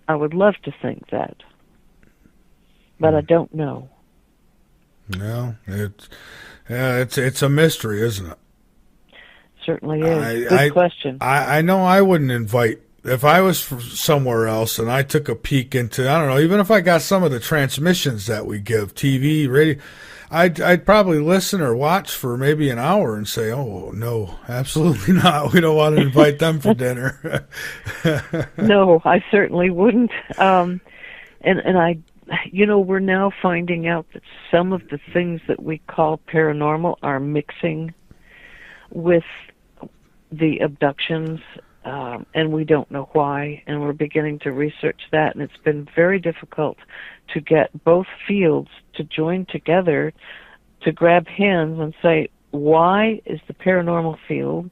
I would love to think that, but I don't know. No, it's a mystery, isn't it? Certainly is. Good question. I know I wouldn't invite, if I was somewhere else and I took a peek into, I don't know, even if I got some of the transmissions that we give, TV, radio, I'd probably listen or watch for maybe an hour and say, oh, no, absolutely not. We don't want to invite them for dinner. No, I certainly wouldn't. And I, we're now finding out that some of the things that we call paranormal are mixing with the abductions, and we don't know why, and we're beginning to research that, and it's been very difficult to get both fields to join together to grab hands and say, why is the paranormal field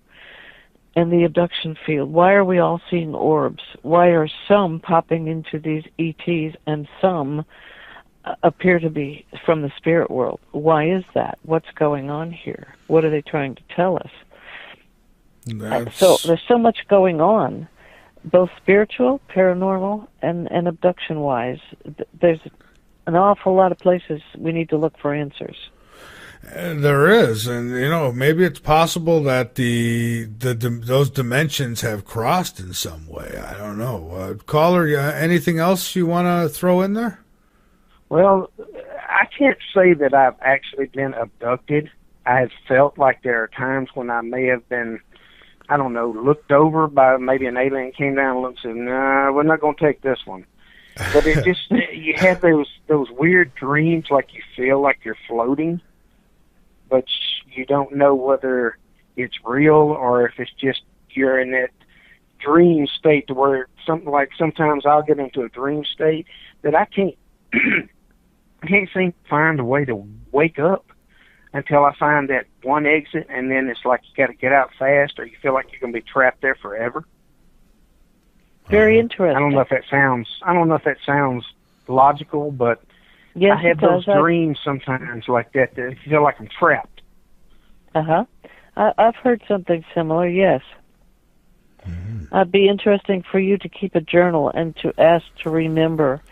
and the abduction field, why are we all seeing orbs? Why are some popping into these ETs and some appear to be from the spirit world? Why is that? What's going on here? What are they trying to tell us? So there's so much going on both spiritual, paranormal, and abduction-wise. There's an awful lot of places we need to look for answers. There is, and maybe it's possible that those dimensions have crossed in some way. I don't know. Caller, anything else you want to throw in there? Well, I can't say that I've actually been abducted. I have felt like there are times when I may have been, I don't know, looked over by maybe an alien came down and looked and said, "Nah, we're not going to take this one." But it just, you have those weird dreams, like you feel like you're floating, but you don't know whether it's real or if it's just you're in that dream state to where sometimes I'll get into a dream state that I can't seem to find a way to wake up until I find that one exit, and then it's like you got to get out fast, or you feel like you're going to be trapped there forever. Very interesting. I don't know if that sounds logical, but yes, I have those dreams sometimes like that I feel like I'm trapped. I've heard something similar. Yes. Mm-hmm. It'd be interesting for you to keep a journal and to ask to remember.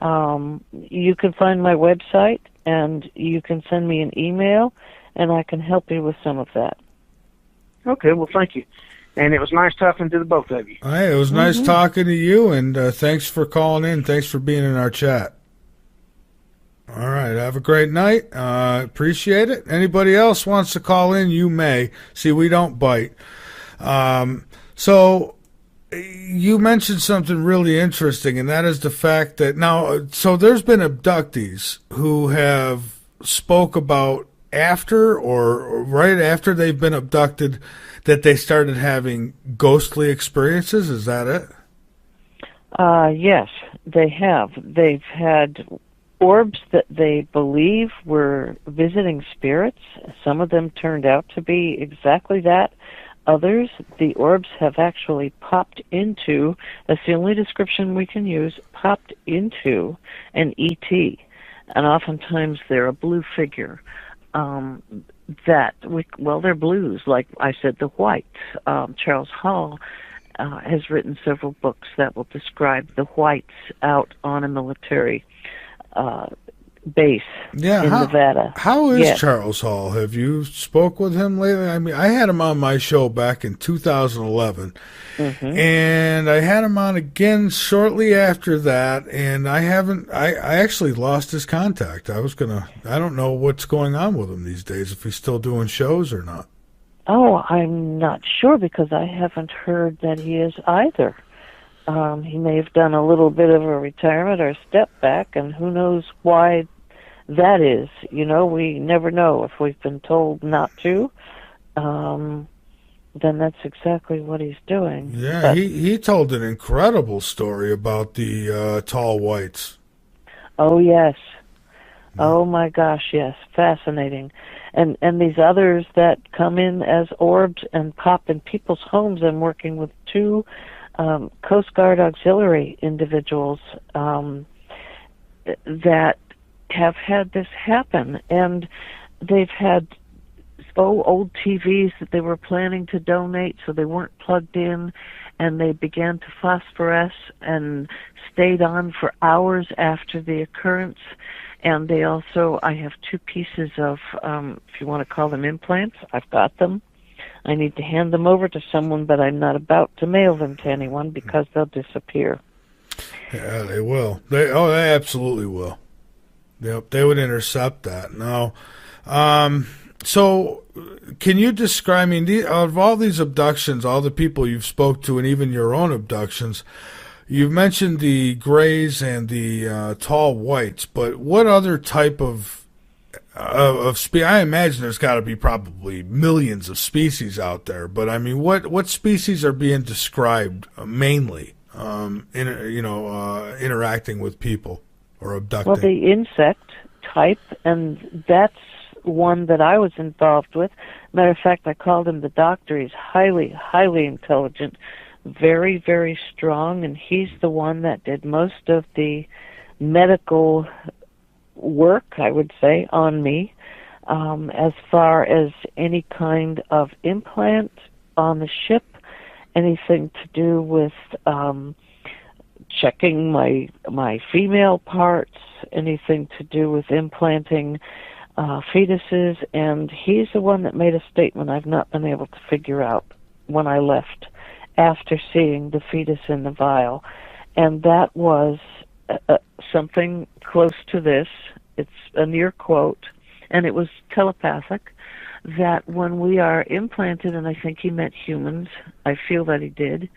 You can find my website, and you can send me an email, and I can help you with some of that. Okay, well, thank you. And it was nice talking to the both of you. Hey, it was nice talking to you, and thanks for calling in. Thanks for being in our chat. All right, have a great night. Appreciate it. Anybody else wants to call in, you may. See, we don't bite. So you mentioned something really interesting, and that is the fact that so there's been abductees who have spoke about after or right after they've been abducted that they started having ghostly experiences. Is that it? Yes, they have. They've had orbs that they believe were visiting spirits. Some of them turned out to be exactly that. Others, the orbs have actually popped into, that's the only description we can use, popped into an ET. And oftentimes they're a blue figure. They're blues, like I said, the whites. Charles Hall has written several books that will describe the whites out on a military base in Nevada. How is Charles Hall? Have you spoke with him lately? I mean, I had him on my show back in 2011, and I had him on again shortly after that, and I actually lost his contact. I don't know what's going on with him these days, if he's still doing shows or not. Oh, I'm not sure, because I haven't heard that he is either. He may have done a little bit of a retirement or a step back, and who knows why that is. We never know. If we've been told not to, then that's exactly what he's doing. Yeah, but he told an incredible story about the tall whites. Oh, yes. Oh, my gosh, yes. Fascinating. And these others that come in as orbs and pop in people's homes. I'm working with two Coast Guard auxiliary individuals that have had this happen, and they've had old TVs that they were planning to donate, so they weren't plugged in, and they began to phosphoresce and stayed on for hours after the occurrence. And they also, I have two pieces of, if you want to call them implants, I've got them. I need to hand them over to someone, but I'm not about to mail them to anyone because they'll disappear. Yeah, they will. They absolutely will. They would intercept that. Now, so can you describe, of all these abductions, all the people you've spoke to, and even your own abductions, you've mentioned the grays and the tall whites, but what other type of I imagine there's got to be probably millions of species out there, but what species are being described mainly interacting with people or abducting? Well, the insect type, and that's one that I was involved with. Matter of fact, I called him the doctor. He's highly, highly intelligent, very, very strong, and he's the one that did most of the medical work, I would say, on me, as far as any kind of implant on the ship anything to do with checking my female parts, anything to do with implanting fetuses, and he's the one that made a statement I've not been able to figure out when I left after seeing the fetus in the vial. And that was something close to this. It's a near quote, and it was telepathic, that when we are implanted, and I think he meant humans, I feel that he did,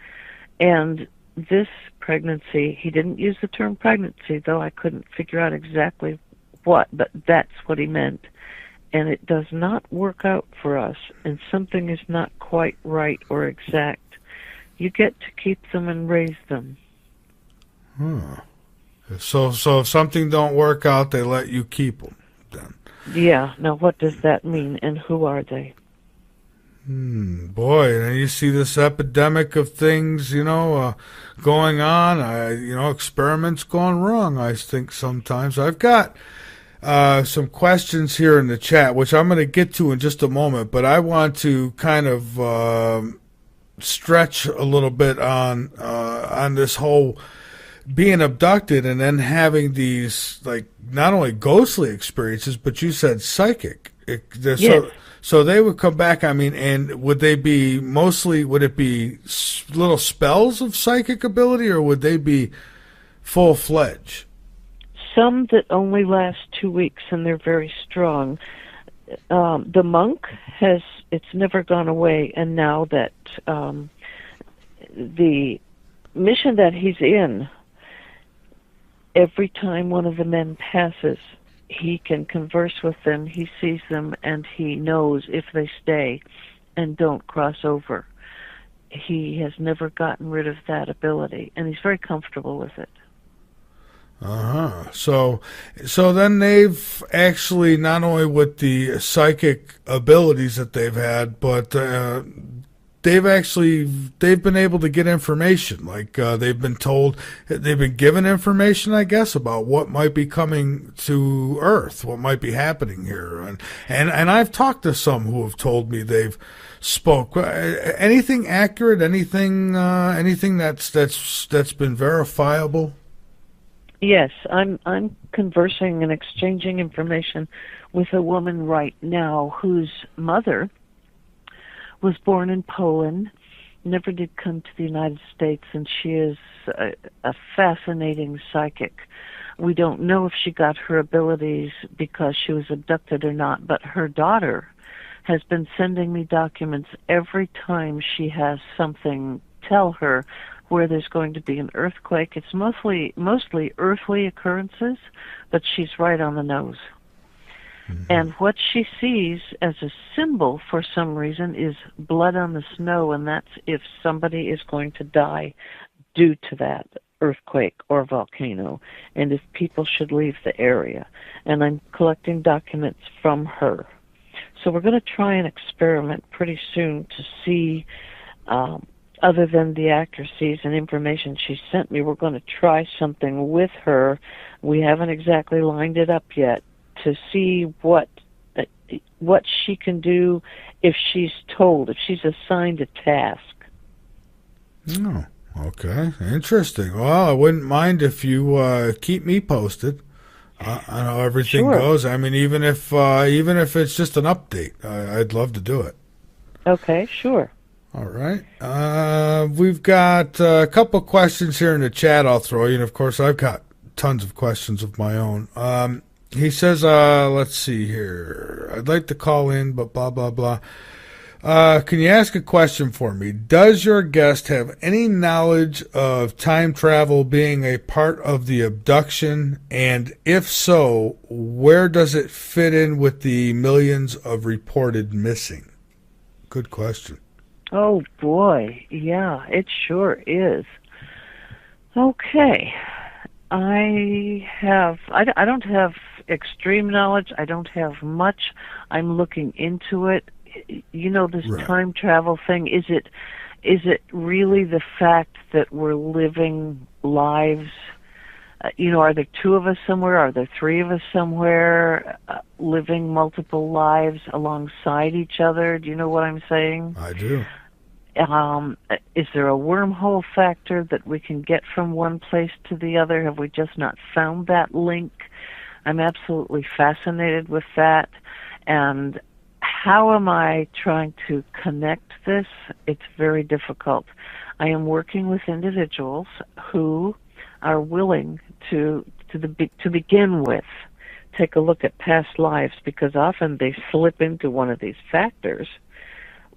and this pregnancy, he didn't use the term pregnancy, though I couldn't figure out exactly what, but that's what he meant. And it does not work out for us, and something is not quite right or exact. You get to keep them and raise them. So if something don't work out, they let you keep them, then. Yeah. Now, what does that mean, and who are they? Boy, and you see this epidemic of things, going on. Experiments gone wrong, I think, sometimes. I've got some questions here in the chat, which I'm going to get to in just a moment, but I want to kind of stretch a little bit on this whole being abducted and then having these, like, not only ghostly experiences, but you said psychic. Yes. So they would come back, and would it be little spells of psychic ability, or would they be full-fledged? Some that only last 2 weeks, and they're very strong. The monk it's never gone away, and now that the mission that he's in, every time one of the men passes, he can converse with them, he sees them, and he knows if they stay and don't cross over. He has never gotten rid of that ability, and he's very comfortable with it. So then they've actually, not only with the psychic abilities that they've had, but they've been able to get information. Like they've been given information, I guess, about what might be coming to Earth, what might be happening here, and I've talked to some who have told me they've spoke. Anything accurate? Anything that's been verifiable? Yes, I'm conversing and exchanging information with a woman right now whose mother was born in Poland, never did come to the United States, and she is a fascinating psychic. We don't know if she got her abilities because she was abducted or not, but her daughter has been sending me documents every time she has something tell her where there's going to be an earthquake. It's mostly earthly occurrences, but she's right on the nose. Mm-hmm. And what she sees as a symbol for some reason is blood on the snow, and that's if somebody is going to die due to that earthquake or volcano, and if people should leave the area. And I'm collecting documents from her. So we're going to try an experiment pretty soon to see, other than the accuracies and information she sent me, we're going to try something with her. We haven't exactly lined it up yet to see what she can do if she's told, if she's assigned a task. Oh, okay. Interesting. Well, I wouldn't mind if you keep me posted on how everything goes. I mean, even if it's just an update, I'd love to do it. Okay, sure. All right. We've got a couple questions here in the chat I'll throw you, and of course I've got tons of questions of my own. He says, let's see here. I'd like to call in, but blah, blah, blah. Can you ask a question for me? Does your guest have any knowledge of time travel being a part of the abduction? And if so, where does it fit in with the millions of reported missing? Good question. Oh, boy. Yeah, it sure is. Okay. I don't have extreme knowledge. I don't have much. I'm looking into it. You know, this time travel thing, is it really the fact that we're living lives? Are there two of us somewhere? Are there three of us somewhere living multiple lives alongside each other? Do you know what I'm saying? I do. Is there a wormhole factor that we can get from one place to the other? Have we just not found that link? I'm absolutely fascinated with that. And how am I trying to connect this? It's very difficult. I am working with individuals who are willing to begin with take a look at past lives, because often they slip into one of these factors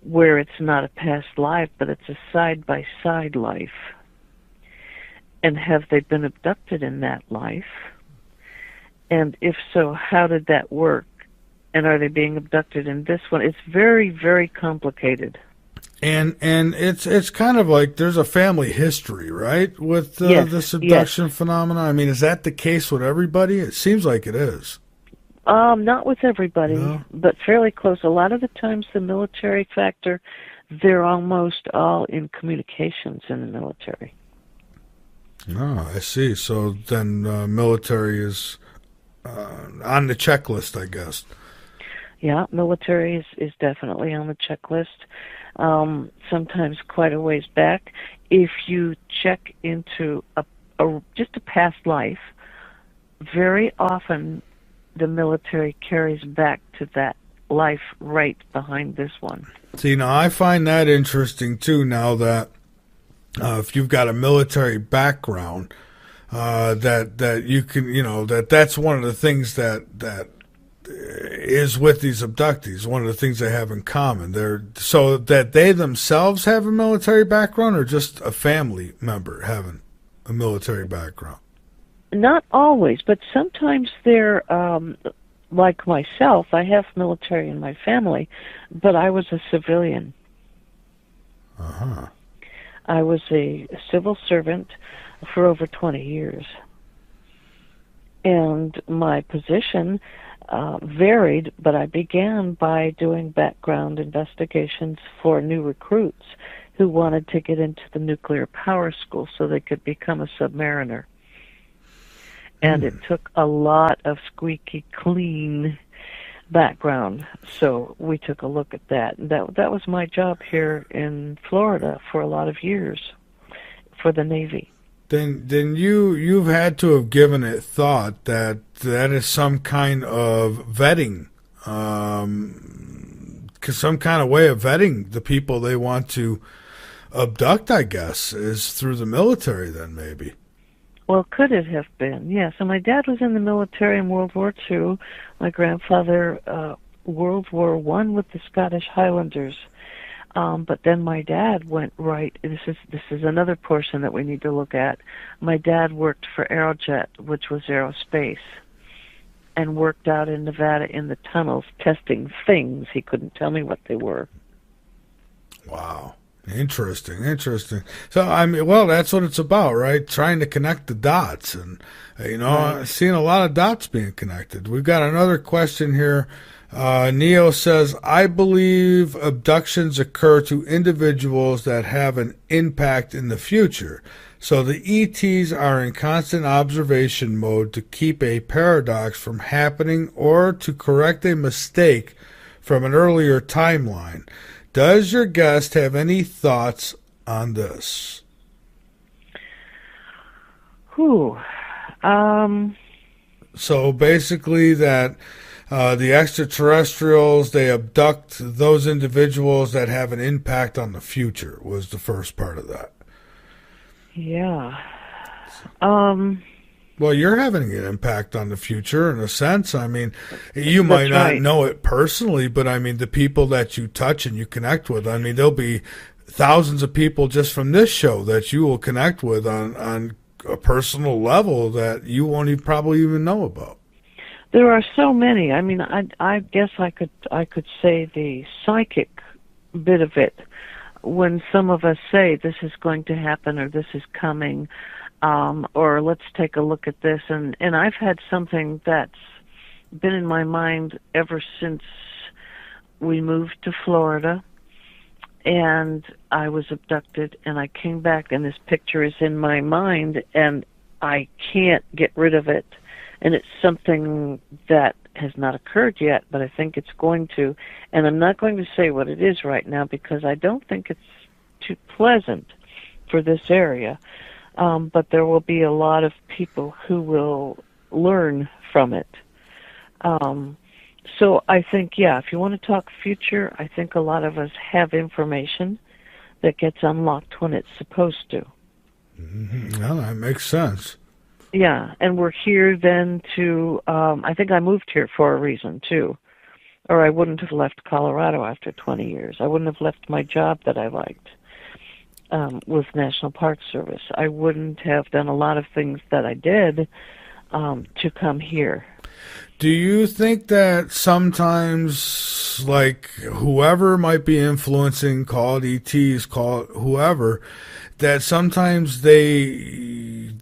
where it's not a past life, but it's a side-by-side life. And have they been abducted in that life? And if so, how did that work? And are they being abducted in this one? It's very, very complicated. And it's kind of like there's a family history, right, with this abduction phenomenon? I mean, is that the case with everybody? It seems like it is. Not with everybody, no, but fairly close. A lot of the times the military factor, they're almost all in communications in the military. Oh, I see. So then military is on the checklist, I guess. Yeah, military is definitely on the checklist. Sometimes quite a ways back. If you check into just a past life, very often the military carries back to that life right behind this one. See, now I find that interesting too, now that if you've got a military background, that you can, that's one of the things that is with these abductees. One of the things they have in common. So that they themselves have a military background, or just a family member having a military background? Not always, but sometimes they're, like myself, I have military in my family, but I was a civilian. Uh-huh. I was a civil servant for over 20 years. And my position varied, but I began by doing background investigations for new recruits who wanted to get into the nuclear power school so they could become a submariner. And it took a lot of squeaky clean background, so we took a look at that. That was my job here in Florida for a lot of years for the Navy. Then you've had to have given it thought that is some kind of vetting, some kind of way of vetting the people they want to abduct, I guess, is through the military then maybe. Well, could it have been? Yes. So my dad was in the military in World War II. My grandfather, World War I with the Scottish Highlanders. But then my dad went right. This is another portion that we need to look at. My dad worked for Aerojet, which was aerospace, and worked out in Nevada in the tunnels testing things. He couldn't tell me what they were. Wow. Interesting. So, I mean, well, that's what it's about, right? Trying to connect the dots and, right. Seeing a lot of dots being connected. We've got another question here. Neo says, I believe abductions occur to individuals that have an impact in the future. So the ETs are in constant observation mode to keep a paradox from happening or to correct a mistake from an earlier timeline. Does your guest have any thoughts on this? So basically that the extraterrestrials, they abduct those individuals that have an impact on the future was the first part of that. Yeah. Well, you're having an impact on the future in a sense. I mean, you might not know it personally, but I mean, the people that you touch and you connect with, I mean, there'll be thousands of people just from this show that you will connect with on a personal level that you won't probably even know about. There are so many. I mean, I guess I could say the psychic bit of it. When some of us say this is going to happen or this is coming, or let's take a look at this, and I've had something that's been in my mind ever since we moved to Florida, and I was abducted, and I came back, and this picture is in my mind, and I can't get rid of it. And it's something that has not occurred yet, but I think it's going to. And I'm not going to say what it is right now because I don't think it's too pleasant for this area. But there will be a lot of people who will learn from it. So I think, yeah, if you want to talk future, I think a lot of us have information that gets unlocked when it's supposed to. Mm-hmm. Well, that makes sense. Yeah, and we're here then to, I think I moved here for a reason, too. Or I wouldn't have left Colorado after 20 years. I wouldn't have left my job that I liked with National Park Service. I wouldn't have done a lot of things that I did to come here. Do you think that sometimes, like, whoever might be influencing, call it ETs, call it whoever, that sometimes they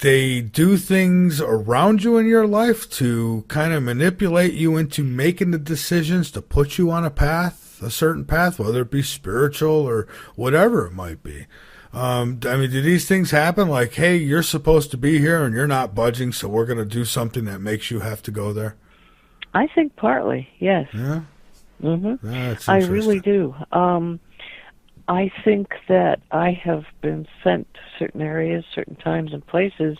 do things around you in your life to kind of manipulate you into making the decisions to put you on a path, a certain path, whether it be spiritual or whatever it might be? I mean, do these things happen? Like, hey, you're supposed to be here and you're not budging, so we're going to do something that makes you have to go there? I think partly, yes. Yeah? Mm-hmm. That's I interesting. really do. I think that I have been sent to certain areas, certain times and places,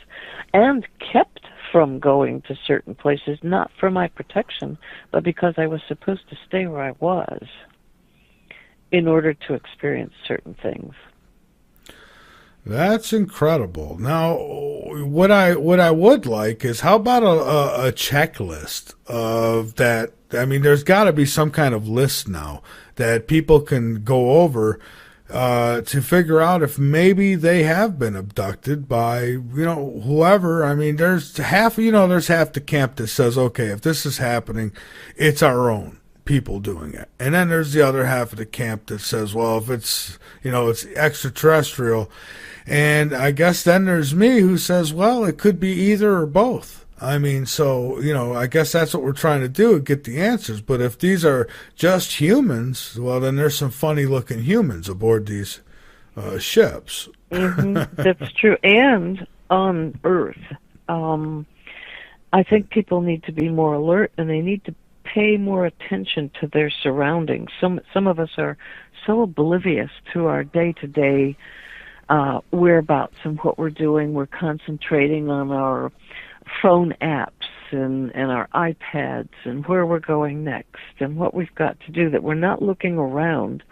and kept from going to certain places, not for my protection, but because I was supposed to stay where I was in order to experience certain things. That's incredible. Now, what I would like is, how about a checklist of that? I mean, there's got to be some kind of list now that people can go over to figure out if maybe they have been abducted by, whoever. I mean, there's half the camp that says, okay, if this is happening, it's our own people doing it. And then there's the other half of the camp that says, well, if it's, it's extraterrestrial. And I guess then there's me who says, well, it could be either or both. I mean, so, I guess that's what we're trying to do, get the answers. But if these are just humans, well, then there's some funny-looking humans aboard these ships. Mm-hmm. That's true. And on Earth, I think people need to be more alert, and they need to pay more attention to their surroundings. Some of us are so oblivious to our day-to-day whereabouts and what we're doing. We're concentrating on our phone apps and our iPads and where we're going next and what we've got to do, that we're not looking around.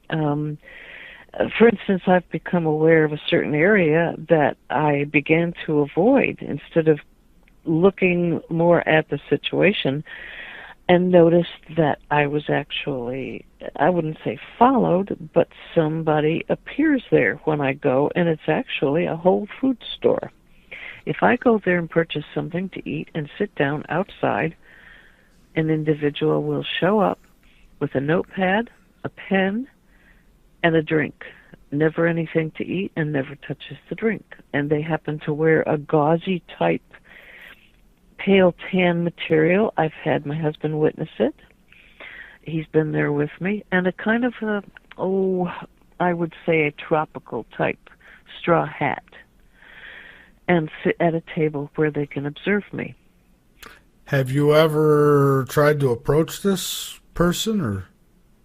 For instance, I've become aware of a certain area that I began to avoid instead of looking more at the situation, and noticed that I was actually, I wouldn't say followed, but somebody appears there when I go, and it's actually a Whole Foods store. If I go there and purchase something to eat and sit down outside, an individual will show up with a notepad, a pen, and a drink. Never anything to eat and never touches the drink. And they happen to wear a gauzy type pale tan material. I've had my husband witness it. He's been there with me. And a kind of I would say a tropical type straw hat. And sit at a table where they can observe me. Have you ever tried to approach this person, or?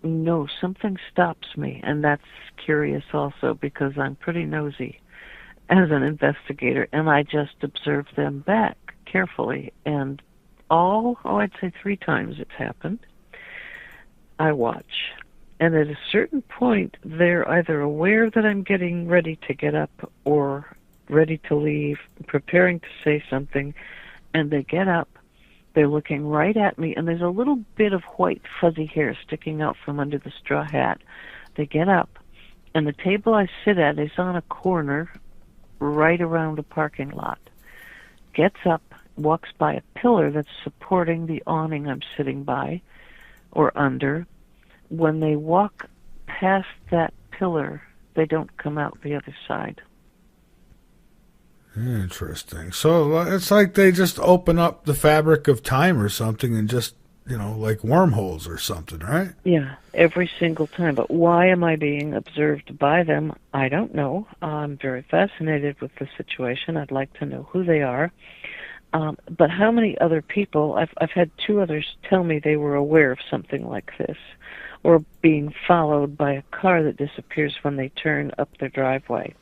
No, something stops me, and that's curious also, because I'm pretty nosy as an investigator, and I just observe them back carefully. And I'd say 3 times it's happened, I watch. And at a certain point, they're either aware that I'm getting ready to get up or ready to leave, preparing to say something, and they get up. They're looking right at me, and there's a little bit of white fuzzy hair sticking out from under the straw hat. They get up, and the table I sit at is on a corner right around a parking lot. Gets up, walks by a pillar that's supporting the awning I'm sitting by or under. When they walk past that pillar, they don't come out the other side. Interesting. So it's like they just open up the fabric of time or something and just, like wormholes or something, right? Yeah, every single time. But why am I being observed by them? I don't know. I'm very fascinated with the situation. I'd like to know who they are. But how many other people? I've had two others tell me they were aware of something like this, or being followed by a car that disappears when they turn up their driveway.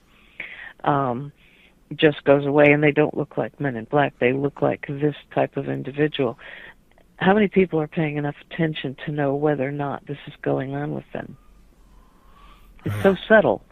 Just goes away, and they don't look like Men in Black. They look like this type of individual. How many people are paying enough attention to know whether or not this is going on with them? It's so subtle.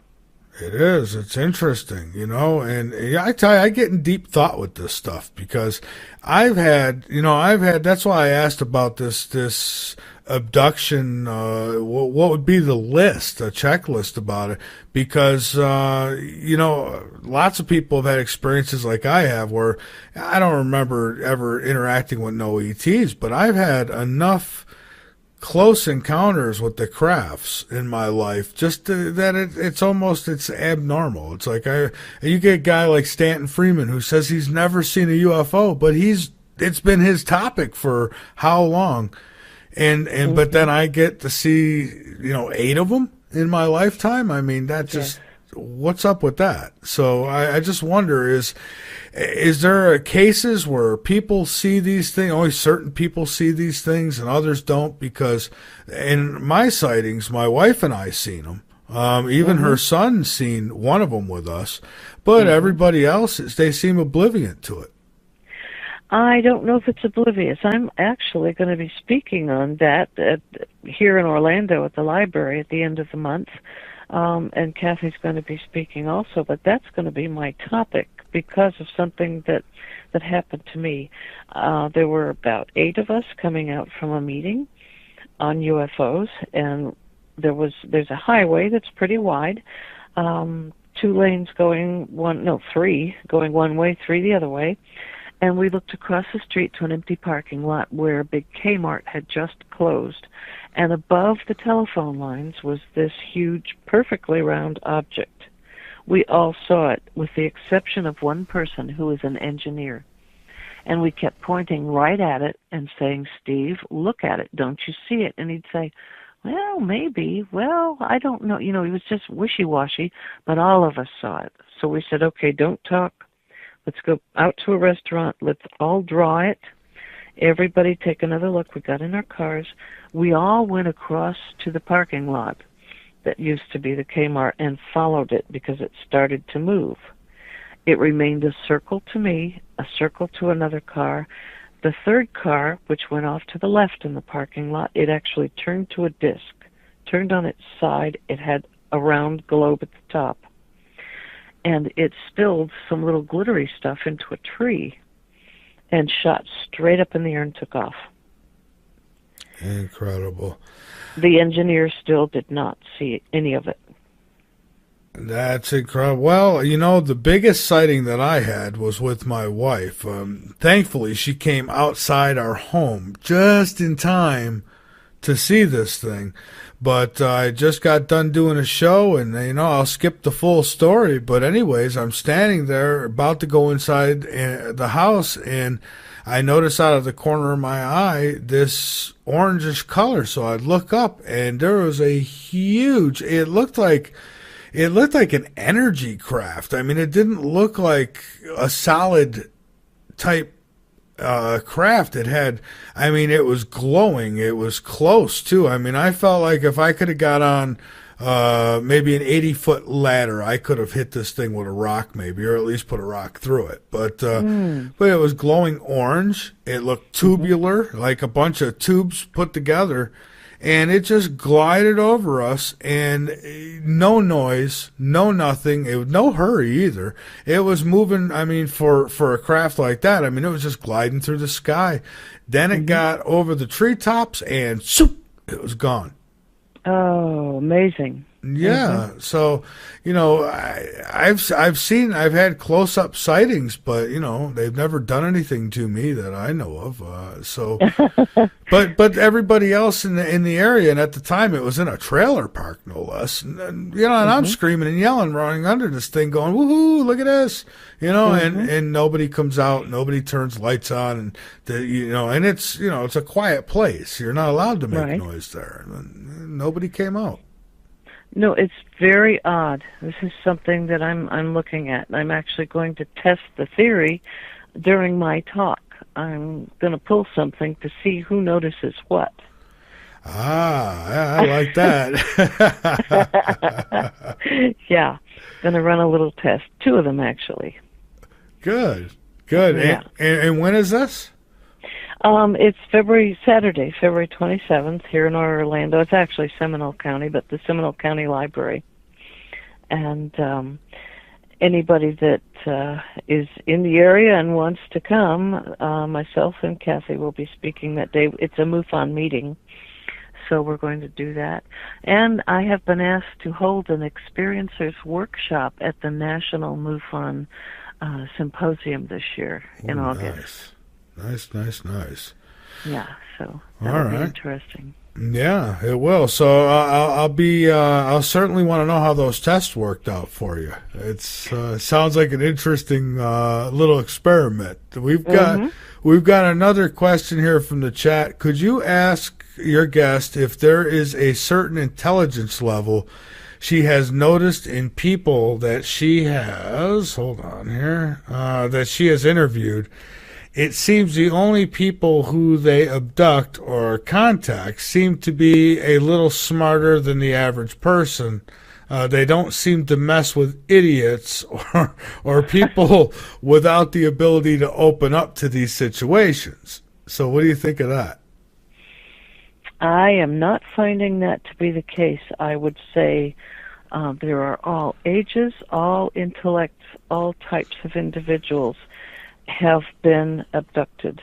It is. It's interesting, and I tell you, I get in deep thought with this stuff because I've had, that's why I asked about this abduction, what would be the list, a checklist about it, because, lots of people have had experiences like I have where I don't remember ever interacting with no ETs, but I've had enough close encounters with the crafts in my life, that it's abnormal. It's like you get a guy like Stanton Freeman who says he's never seen a UFO, but it's been his topic for how long, and but then I get to see 8 of them in my lifetime. I mean, that just what's up with that? So I just wonder, is there cases where people see these things, only certain people see these things and others don't? Because in my sightings, my wife and I seen them. Even her son seen one of them with us, but everybody else, they seem oblivious to it. I don't know if it's oblivious. I'm actually going to be speaking on that here in Orlando at the library at the end of the month. And Kathy's going to be speaking also, but that's going to be my topic because of something that happened to me. There were about 8 of us coming out from a meeting on UFOs, and there's a highway that's pretty wide, 2 lanes going 3 going one way, 3 the other way, and we looked across the street to an empty parking lot where a big Kmart had just closed. And above the telephone lines was this huge, perfectly round object. We all saw it, with the exception of one person who was an engineer. And we kept pointing right at it and saying, "Steve, look at it. Don't you see it?" And he'd say, "Well, maybe. Well, I don't know." He was just wishy-washy, but all of us saw it. So we said, "Okay, don't talk. Let's go out to a restaurant. Let's all draw it. Everybody take another look." We got in our cars. We all went across to the parking lot that used to be the Kmart and followed it because it started to move. It remained a circle to me, a circle to another car. The third car, which went off to the left in the parking lot, it actually turned to a disc, turned on its side. It had a round globe at the top. And it spilled some little glittery stuff into a tree and shot straight up in the air and took off. Incredible. The engineer still did not see any of it. That's incredible. Well, the biggest sighting that I had was with my wife. Thankfully, she came outside our home just in time to see this thing. But I just got done doing a show, and, I'll skip the full story. But anyways, I'm standing there about to go inside the house, and I notice out of the corner of my eye this orangish color. So I look up, and there was a huge, it looked like an energy craft. I mean, it didn't look like a solid type craft. It was glowing. It was close too. I mean, I felt like if I could have got on maybe an 80-foot ladder, I could have hit this thing with a rock, maybe, or at least put a rock through it. But it was glowing orange. It looked tubular, like a bunch of tubes put together. And it just glided over us, and no noise, no nothing, no hurry either. It was moving, for a craft like that, it was just gliding through the sky. Then it got over the treetops, and swoop, it was gone. Oh, amazing. Yeah, so, I've had close-up sightings, but, they've never done anything to me that I know of. But everybody else in the area, and at the time it was in a trailer park, no less, and I'm screaming and yelling, running under this thing, going, "Woohoo, look at this," and nobody comes out, nobody turns lights on, and it's a quiet place. You're not allowed to make noise there. And nobody came out. No, it's very odd. This is something that I'm looking at. I'm actually going to test the theory during my talk. I'm going to pull something to see who notices what. Ah, I like that. Yeah, going to run a little test. 2 of them, actually. Good. Yeah. And when is this? It's Saturday, February 27th, here in Orlando. It's actually Seminole County, but the Seminole County Library. And anybody that is in the area and wants to come, myself and Kathy will be speaking that day. It's a MUFON meeting, so we're going to do that. And I have been asked to hold an experiencers workshop at the National MUFON Symposium this year in August. Nice. Yeah, so that'll be interesting. Yeah, it will. So I'll certainly want to know how those tests worked out for you. It's sounds like an interesting little experiment. We've got another question here from the chat. Could you ask your guest if there is a certain intelligence level she has noticed in people that she has that she has interviewed? It seems the only people who they abduct or contact seem to be a little smarter than the average person. They don't seem to mess with idiots or people without the ability to open up to these situations. So what do you think of that? I am not finding that to be the case. I would say there are all ages, all intellects, all types of individuals have been abducted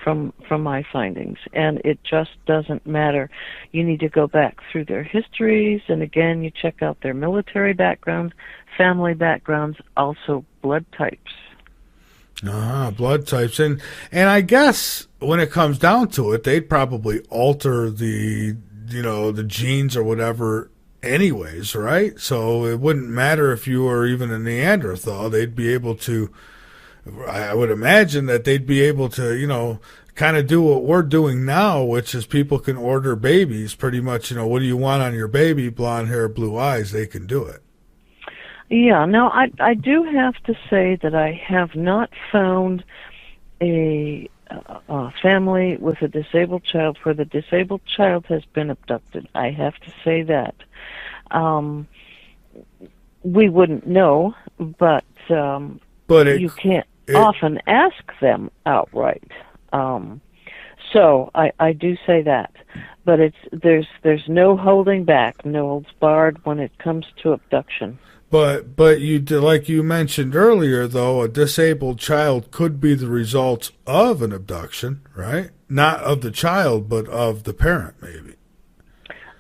from my findings, and it just doesn't matter. You need to go back through their histories, and again, you check out their military backgrounds, family backgrounds, also blood types. Blood types, and I guess when it comes down to it, they'd probably alter the genes or whatever anyways, right? So it wouldn't matter if you were even a Neanderthal. They'd be able to, I would imagine that they'd be able to, kind of do what we're doing now, which is people can order babies pretty much, what do you want on your baby? Blonde hair, blue eyes, they can do it. Yeah, now I do have to say that I have not found a family with a disabled child where the disabled child has been abducted. I have to say that. We wouldn't know, but you can't often ask them outright. So I do say that, but there's no holding back, no holds barred when it comes to abduction. But you, like you mentioned earlier, though, a disabled child could be the result of an abduction, right? Not of the child, but of the parent, maybe.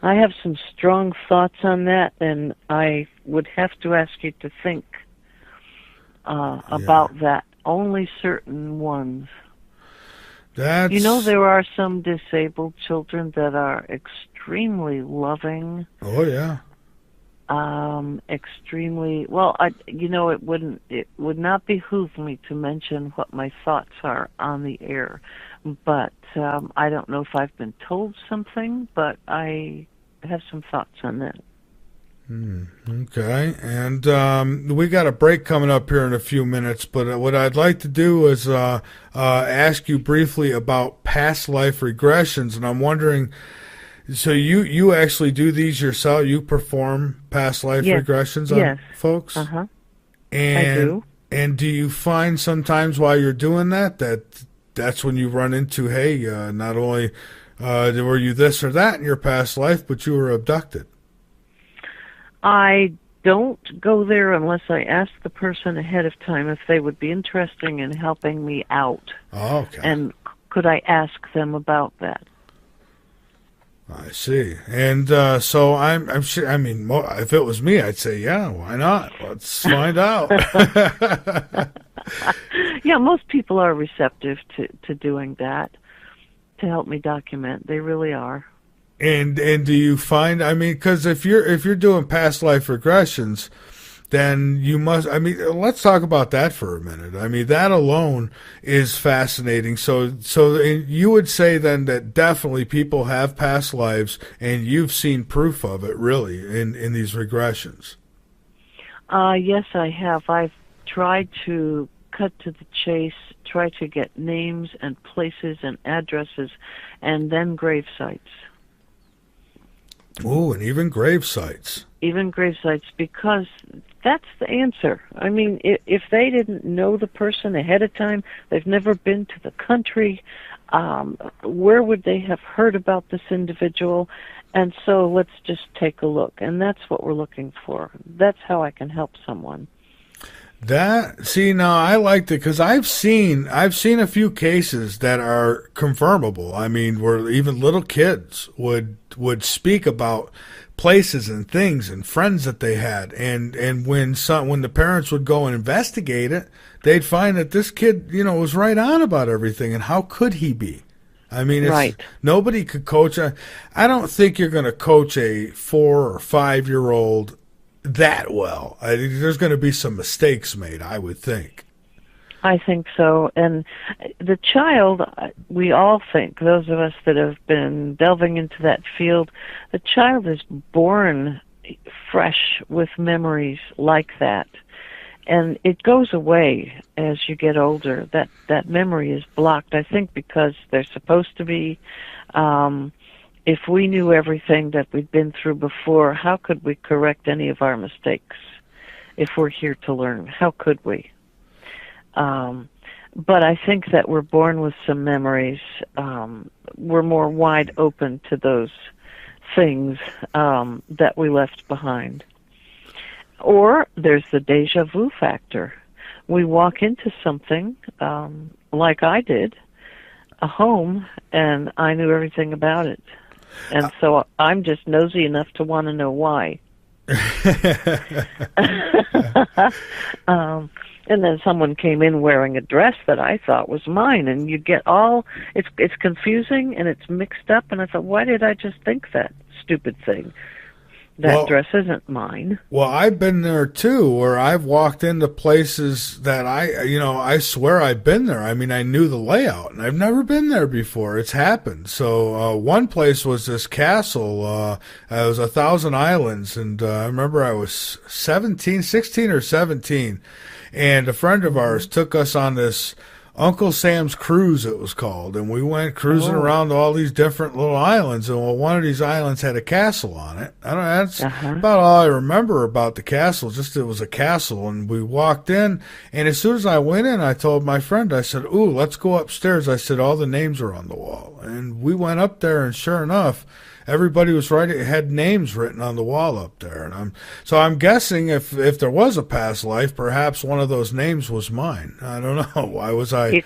I have some strong thoughts on that, and I would have to ask you to think about that. Only certain ones. There are some disabled children that are extremely loving. Oh, yeah. Extremely well. It would not behoove me to mention what my thoughts are on the air, but I don't know if I've been told something, but I have some thoughts on that. Okay, and we got a break coming up here in a few minutes, but what I'd like to do is ask you briefly about past life regressions, and I'm wondering, so you actually do these yourself? You perform past life regressions on folks? Uh-huh. And, I do. And do you find sometimes while you're doing that's when you run into, hey, not only were you this or that in your past life, but you were abducted? I don't go there unless I ask the person ahead of time if they would be interested in helping me out. Oh, okay. And could I ask them about that? I see. And so I'm sure, if it was me, I'd say, yeah, why not? Let's find out. Yeah, most people are receptive to doing that, to help me document. They really are. And do you find, because if you're doing past life regressions, then you must, let's talk about that for a minute. That alone is fascinating. So you would say then that definitely people have past lives, and you've seen proof of it, really, in these regressions. Yes, I have. I've tried to cut to the chase try to get names and places and addresses and then grave sites. Oh, and even grave sites. Even grave sites, because that's the answer. I mean, if they didn't know the person ahead of time, they've never been to the country, where would they have heard about this individual? And so let's just take a look. And that's what we're looking for. That's how I can help someone. Now I liked it because I've seen a few cases that are confirmable. I mean, where even little kids would speak about places and things and friends that they had, and when the parents would go and investigate it, they'd find that this kid, was right on about everything. And how could he be? I mean, right. Nobody could coach. I don't think you're going to coach a 4 or 5-year-old that well. There's going to be some mistakes made, I would think. I think so. And the child, we all think, those of us that have been delving into that field, the child is born fresh with memories like that. And it goes away as you get older. That memory is blocked, I think, because they're supposed to be. If we knew everything that we'd been through before, how could we correct any of our mistakes? If we're here to learn, how could we? But I think that we're born with some memories. We're more wide open to those things that we left behind. Or there's the deja vu factor. We walk into something, like I did, a home, and I knew everything about it. And so I'm just nosy enough to want to know why. And then someone came in wearing a dress that I thought was mine, and you get it's confusing and it's mixed up, and I thought, why did I just think that stupid thing? That dress isn't mine. Well, I've been there too, where I've walked into places that I swear I've been there. I mean, I knew the layout, and I've never been there before. It's happened. So one place was this castle. It was 1,000 Islands, and I remember I was 16 or 17, and a friend of ours took us on this Uncle Sam's Cruise, it was called, and we went cruising around all these different little islands, and one of these islands had a castle on it. That's about all I remember about the castle, just it was a castle, and we walked in, and as soon as I went in, I told my friend, I said, ooh, let's go upstairs. I said, all the names are on the wall, and we went up there, and sure enough, everybody was right. It had names written on the wall up there, and I'm guessing if there was a past life, perhaps one of those names was mine. I don't know. Why was I?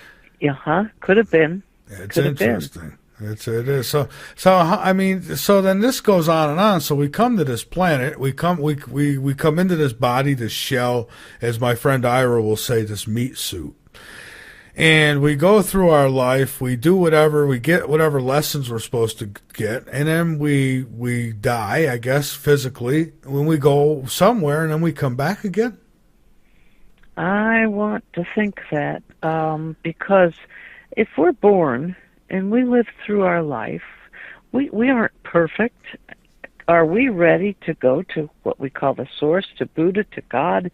Could have been. It's interesting. It is. So I mean, so then this goes on and on. So we come to this planet. We come into this body, this shell, as my friend Ira will say, this meat suit. And we go through our life, we do whatever, we get whatever lessons we're supposed to get, and then we die, I guess, physically, when we go somewhere, and then we come back again? I want to think that, because if we're born and we live through our life, we aren't perfect. Are we ready to go to what we call the source, to Buddha, to God,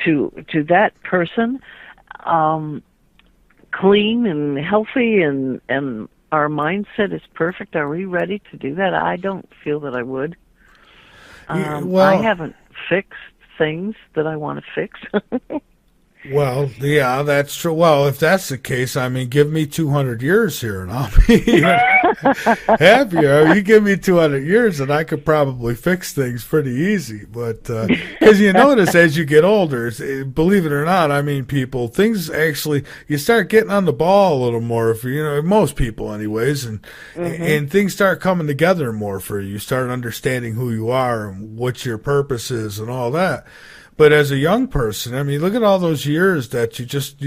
to that person, clean and healthy, and our mindset is perfect? Are we ready to do that? I don't feel that I would. I haven't fixed things that I want to fix. Well, yeah, that's true. Well, if that's the case, I mean, give me 200 years here, and I'll be happier. You give me 200 years, and I could probably fix things pretty easy. But because you notice as you get older, believe it or not, I mean, people, things actually, you start getting on the ball a little more, for most people, anyways, and things start coming together more for you. You start understanding who you are and what your purpose is and all that. But as a young person, I mean, look at all those years that you just,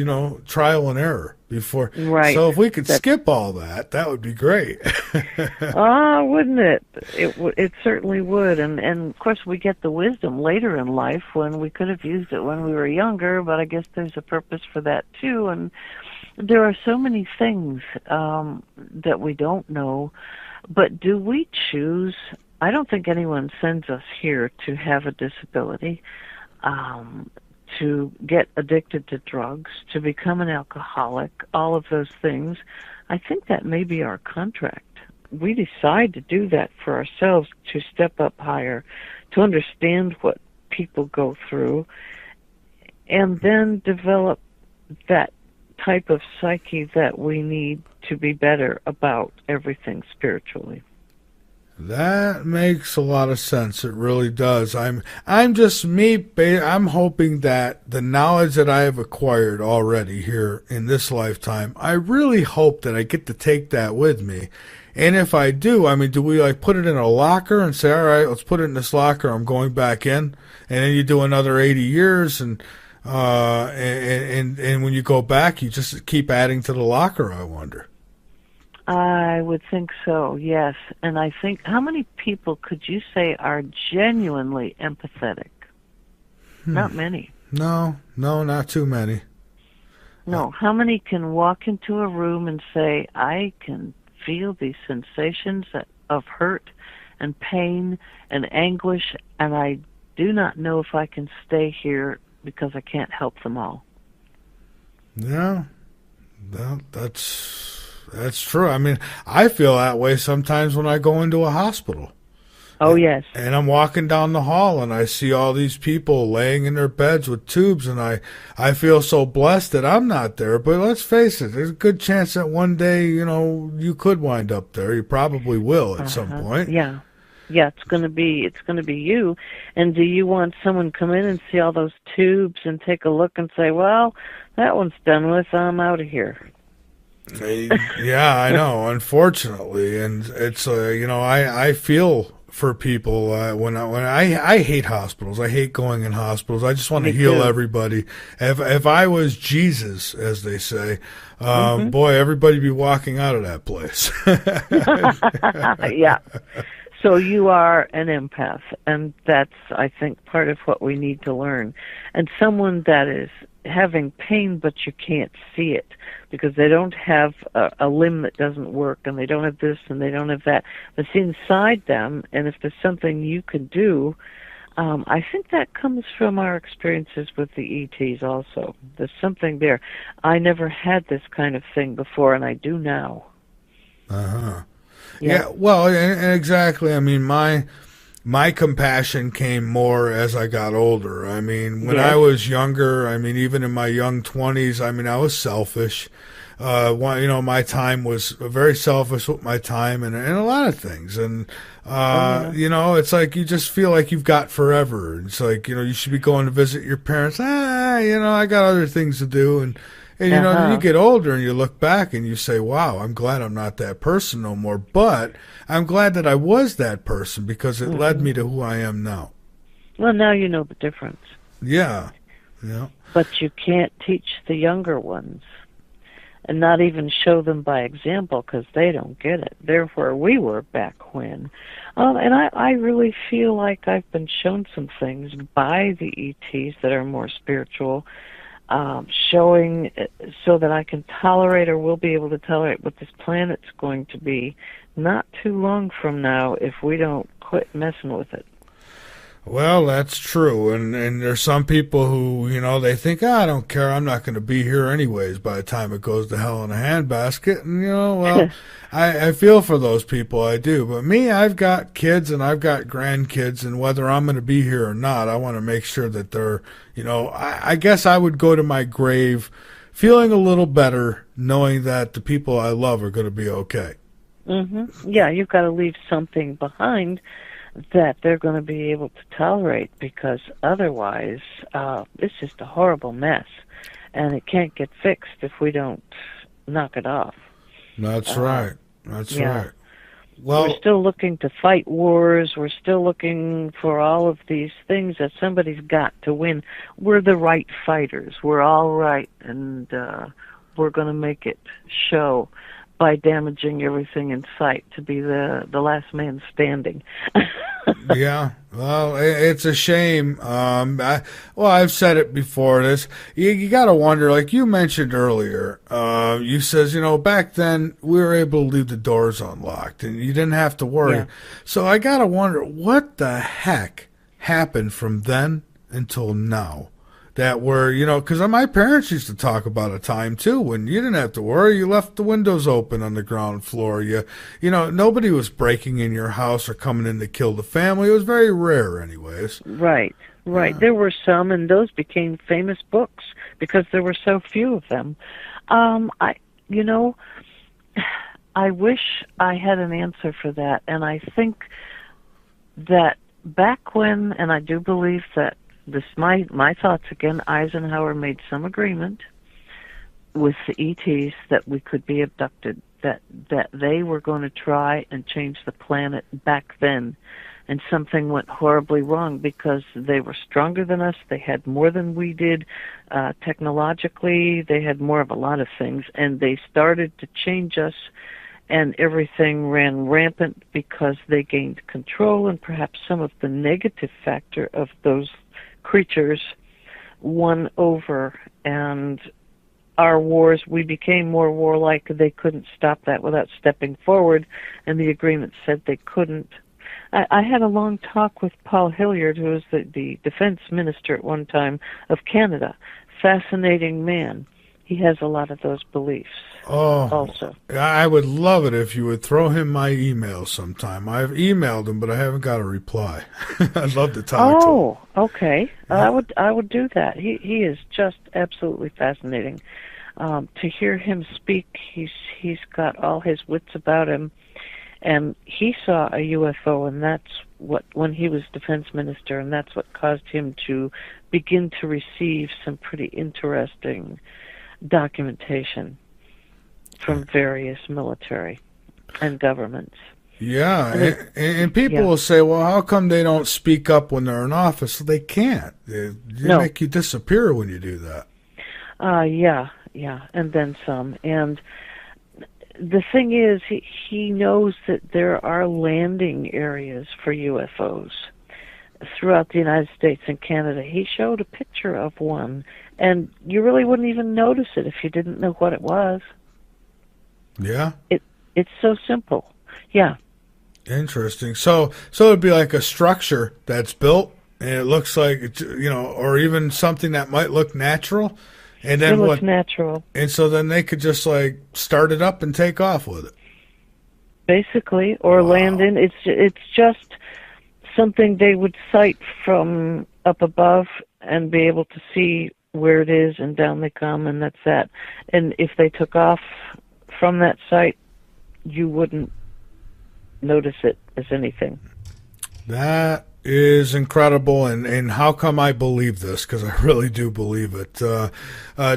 trial and error before. Right. So if we could skip all that, that would be great. Wouldn't it? It certainly would. And of course, we get the wisdom later in life when we could have used it when we were younger, but I guess there's a purpose for that too. And there are so many things that we don't know. But do we choose? I don't think anyone sends us here to have a disability. to get addicted to drugs, to become an alcoholic, all of those things, I think that may be our contract. We decide to do that for ourselves, to step up higher, to understand what people go through, and then develop that type of psyche that we need to be better about everything spiritually. That makes a lot of sense. It really does. I'm just me. I'm hoping that the knowledge that I have acquired already here in this lifetime, I really hope that I get to take that with me. And if I do, I mean, do we like put it in a locker and say, all right, let's put it in this locker, I'm going back in, and then you do another 80 years, and when you go back, you just keep adding to the locker, I wonder. I would think so, yes. And I think, how many people could you say are genuinely empathetic? Not many. No, not too many. No, how many can walk into a room and say, I can feel these sensations of hurt and pain and anguish, and I do not know if I can stay here because I can't help them all. Yeah, that's true. I mean, I feel that way sometimes when I go into a hospital. Oh, yes. And I'm walking down the hall and I see all these people laying in their beds with tubes, and I feel so blessed that I'm not there. But let's face it, there's a good chance that one day, you could wind up there. You probably will at some point. Yeah. Yeah, it's going to be you. And do you want someone to come in and see all those tubes and take a look and say, well, that one's done with, I'm out of here? Yeah, I know, unfortunately. And it's, I feel for people when I hate hospitals. I hate going in hospitals. I just want to heal everybody. If I was Jesus, as they say, boy, everybody be walking out of that place. Yeah. So you are an empath, and that's, I think, part of what we need to learn. And someone that is having pain, but you can't see it because they don't have a limb that doesn't work, and they don't have this and they don't have that. But it's inside them, and if there's something you can do, I think that comes from our experiences with the ETs also. There's something there. I never had this kind of thing before, and I do now. Uh-huh. Yeah, well, and exactly. I mean, my compassion came more as I got older. I mean, when I was younger, I mean, even in my young 20s, I mean, I was selfish. My time was very selfish with my time and a lot of things. And, it's like you just feel like you've got forever. It's like, you should be going to visit your parents. I got other things to do. And you get older and you look back and you say, wow, I'm glad I'm not that person no more. But I'm glad that I was that person because it led me to who I am now. Well, now you know the difference. Yeah. Yeah. But you can't teach the younger ones and not even show them by example because they don't get it. They're where we were back when. And I really feel like I've been shown some things by the ETs that are more spiritual, showing so that I can tolerate or will be able to tolerate what this planet's going to be not too long from now if we don't quit messing with it. Well, that's true. And there's some people who, they think, I don't care, I'm not going to be here anyways by the time it goes to hell in a handbasket. And, I feel for those people, I do. But me, I've got kids and I've got grandkids, and whether I'm going to be here or not, I want to make sure that they're, I guess I would go to my grave feeling a little better knowing that the people I love are going to be okay. Mm-hmm. Yeah, you've got to leave something behind that they're going to be able to tolerate, because otherwise it's just a horrible mess, and it can't get fixed if we don't knock it off. That's right. That's right. Well, we're still looking to fight wars. We're still looking for all of these things that somebody's got to win. We're the right fighters. We're all right, and we're going to make it show by damaging everything in sight to be the last man standing. Yeah, well, it's a shame. I've said it before. You got to wonder, like you mentioned earlier. You says, back then we were able to leave the doors unlocked and you didn't have to worry. Yeah. So I got to wonder what the heck happened from then until now. that were, because my parents used to talk about a time too when you didn't have to worry. You left the windows open on the ground floor. Nobody was breaking in your house or coming in to kill the family. It was very rare anyways. Right. There were some, and those became famous books because there were so few of them. I wish I had an answer for that, and I think that back when, and I do believe that this, my thoughts again, Eisenhower made some agreement with the ETs that we could be abducted, that they were going to try and change the planet back then, and something went horribly wrong because they were stronger than us, they had more than we did technologically, they had more of a lot of things, and they started to change us, and everything ran rampant because they gained control, and perhaps some of the negative factor of those creatures won over, and our wars, we became more warlike. They couldn't stop that without stepping forward, and the agreement said they couldn't. I had a long talk with Paul Hilliard, who was the defense minister at one time of Canada. Fascinating man. He has a lot of those beliefs. Oh, also. I would love it if you would throw him my email sometime. I've emailed him, but I haven't got a reply. I'd love to talk to him. Oh, okay. I would do that. He is just absolutely fascinating. To hear him speak, he's got all his wits about him, and he saw a UFO, and that's what, when he was defense minister, and that's what caused him to begin to receive some pretty interesting documentation from various military and governments. Yeah, and people will say, well, how come they don't speak up when they're in office? They can't. They make you disappear when you do that. Yeah, and then some. And the thing is, he knows that there are landing areas for UFOs throughout the United States and Canada. He showed a picture of one, and you really wouldn't even notice it if you didn't know what it was. Yeah? It's so simple. Yeah. Interesting. So it'd be like a structure that's built, and it looks like, or even something that might look natural. And then it looks natural. And so then they could just start it up and take off with it. Basically, or land in. It's just something they would sight from up above and be able to see where it is, and down they come, and that's that. And if they took off from that site, you wouldn't notice it as anything. That is incredible, and how come I believe this? Because I really do believe it.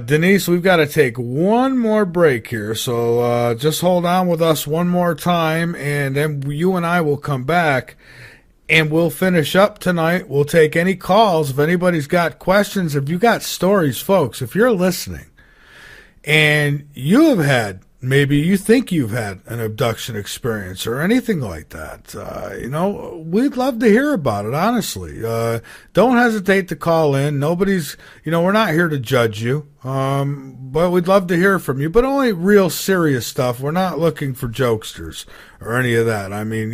Denise, we've got to take one more break here, so just hold on with us one more time, and then you and I will come back, and we'll finish up tonight. We'll take any calls. If anybody's got questions, if you got stories, folks, if you're listening, and you have had, maybe you think you've had an abduction experience or anything like that, we'd love to hear about it, honestly. Don't hesitate to call in. Nobody's, we're not here to judge you, but we'd love to hear from you, but only real serious stuff. We're not looking for jokesters or any of that. I mean,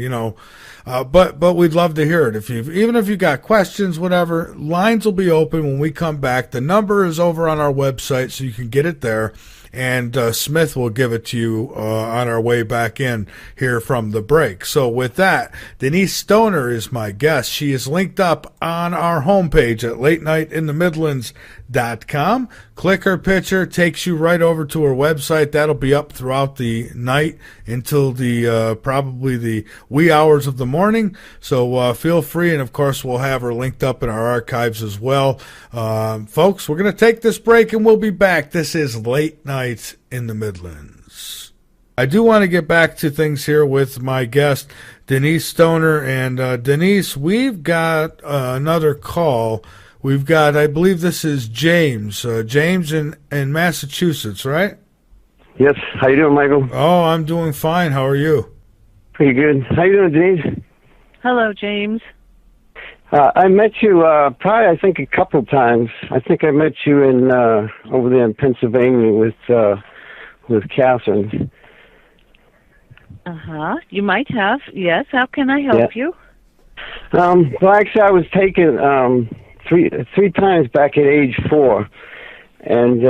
but we'd love to hear it. Even if you got questions, whatever, lines will be open when we come back. The number is over on our website, so you can get it there. And Smith will give it to you on our way back in here from the break. So with that, Denise Stoner is my guest. She is linked up on our homepage at latenightinthemidlands.com. Click her picture, takes you right over to her website. That'll be up throughout the night until the probably the wee hours of the morning. So feel free, and of course we'll have her linked up in our archives as well. Folks, we're going to take this break and we'll be back. This is Late Night in the Midlands. I do want to get back to things here with my guest, Denise Stoner. And Denise, we've got another call. We've got, I believe this is James. James in Massachusetts, right? Yes. How you doing, Michael? Oh, I'm doing fine. How are you? Pretty good. How you doing, Denise? Hello, James. I met you probably, I think, a couple times. I think I met you in over there in Pennsylvania with Catherine. You might have. Yes. How can I help you? Well, actually, I was taken three times back at age 4. And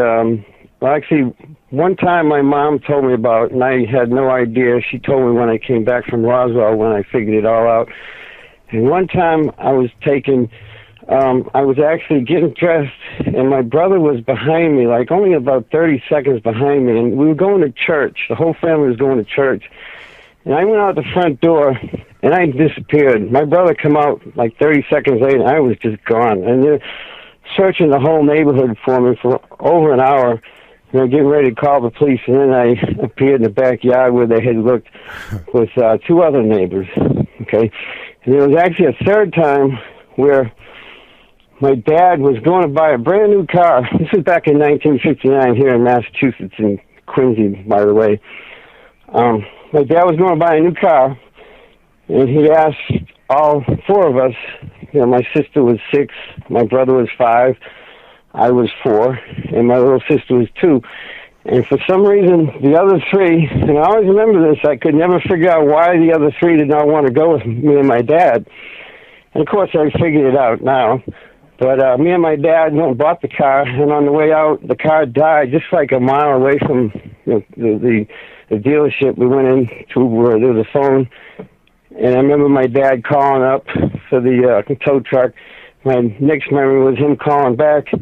well, actually, one time my mom told me about, and I had no idea. She told me when I came back from Roswell, when I figured it all out. And one time I was actually getting dressed, and my brother was behind me, like only about 30 seconds behind me, and we were going to church. The whole family was going to church. And I went out the front door, and I disappeared. My brother come out like 30 seconds later, and I was just gone. And they're searching the whole neighborhood for me for over an hour. And they're getting ready to call the police, and then I appeared in the backyard where they had looked with 2 other neighbors. Okay? And there was actually a third time where my dad was going to buy a brand new car. This was back in 1959 here in Massachusetts, in Quincy, by the way. My dad was going to buy a new car, and he asked all 4 of us. You know, my sister was 6, my brother was 5, I was 4, and my little sister was 2. And for some reason, the other 3, and I always remember this, I could never figure out why the other 3 did not want to go with me and my dad. And of course, I figured it out now. But me and my dad went and bought the car, and on the way out, the car died just like a mile away from the dealership. We went in to where there was a phone, and I remember my dad calling up for the tow truck. My next memory was him calling back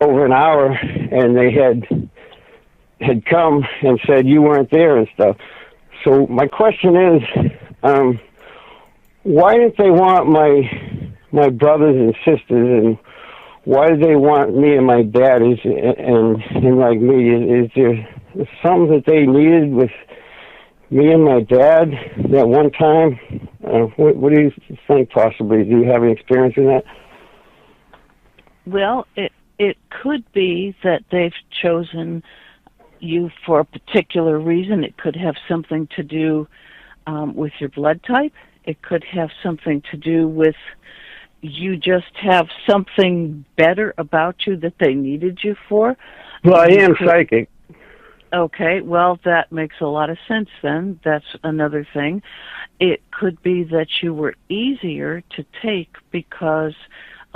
over an hour, and they had come and said you weren't there and stuff. So my question is, why didn't they want my brothers and sisters, and why did they want me and my dad and like me? Is there something that they needed with me and my dad that one time? What do you think possibly? Do you have any experience in that? Well, it could be that they've chosen you for a particular reason. It could have something to do with your blood type. It could have something to do with you just have something better about you that they needed you for. Well, I am psychic. Okay, well, that makes a lot of sense then. That's another thing. It could be that you were easier to take because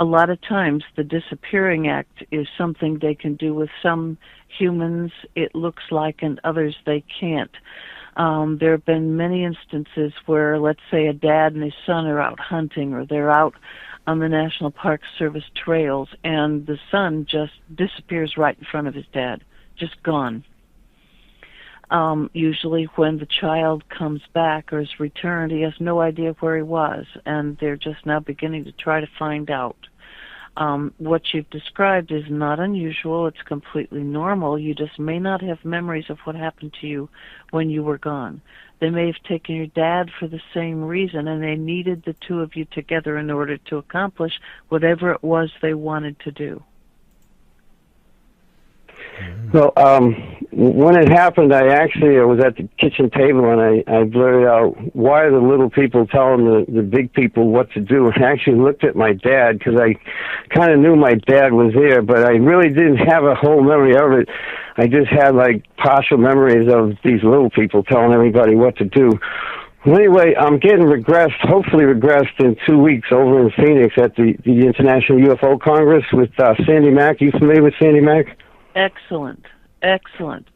a lot of times the disappearing act is something they can do with some humans, it looks like, and others they can't. There have been many instances where, let's say, a dad and his son are out hunting, or they're out on the National Park Service trails, and the son just disappears right in front of his dad, just gone. Usually when the child comes back or is returned, he has no idea where he was, and they're just now beginning to try to find out. What you've described is not unusual. It's completely normal. You just may not have memories of what happened to you when you were gone. They may have taken your dad for the same reason, and they needed the 2 of you together in order to accomplish whatever it was they wanted to do. Well, when it happened, I was at the kitchen table, and I blurted out, why are the little people telling the big people what to do? And I actually looked at my dad, because I kind of knew my dad was there, but I really didn't have a whole memory of it. I just had, like, partial memories of these little people telling everybody what to do. Well, anyway, I'm getting hopefully regressed in 2 weeks over in Phoenix at the International UFO Congress with Sandy Mack. You familiar with Sandy Mack? Excellent.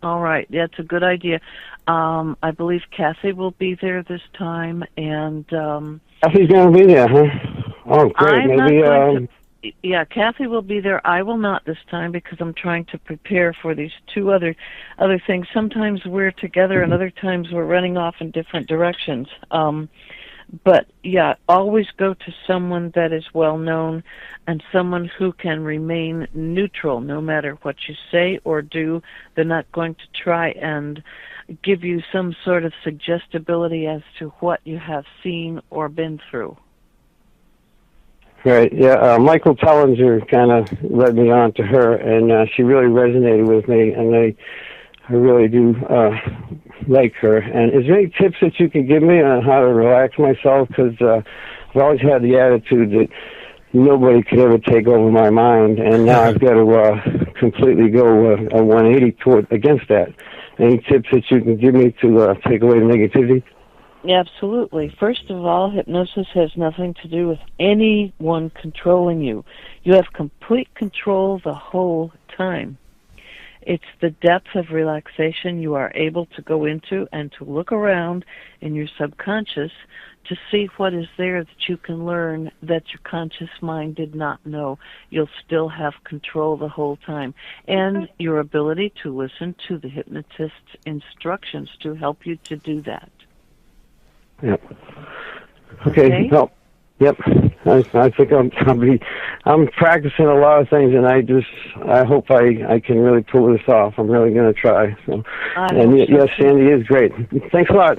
All right, that's a good idea. I believe Kathy will be there this time, and Kathy's going to be there, huh? Oh, great. Yeah, Kathy will be there. I will not this time because I'm trying to prepare for these 2 other things. Sometimes we're together, and other times we're running off in different directions. But yeah, always go to someone that is well known and someone who can remain neutral no matter what you say or do. They're not going to try and give you some sort of suggestibility as to what you have seen or been through. Right, yeah. Michael Tellinger kind of led me on to her, and she really resonated with me, and I really do like her. And is there any tips that you can give me on how to relax myself? Because I've always had the attitude that nobody could ever take over my mind, and now I've got to completely go a 180 against that. Any tips that you can give me to take away the negativity? Absolutely. First of all, hypnosis has nothing to do with anyone controlling you. You have complete control the whole time. It's the depth of relaxation you are able to go into and to look around in your subconscious to see what is there that you can learn that your conscious mind did not know. You'll still have control the whole time. And your ability to listen to the hypnotist's instructions to help you to do that. Yep. Okay. No. Yep. I think I'm practicing a lot of things, and I hope I can really pull this off. I'm really going to try. So. Yes, Sandy is great. Thanks a lot.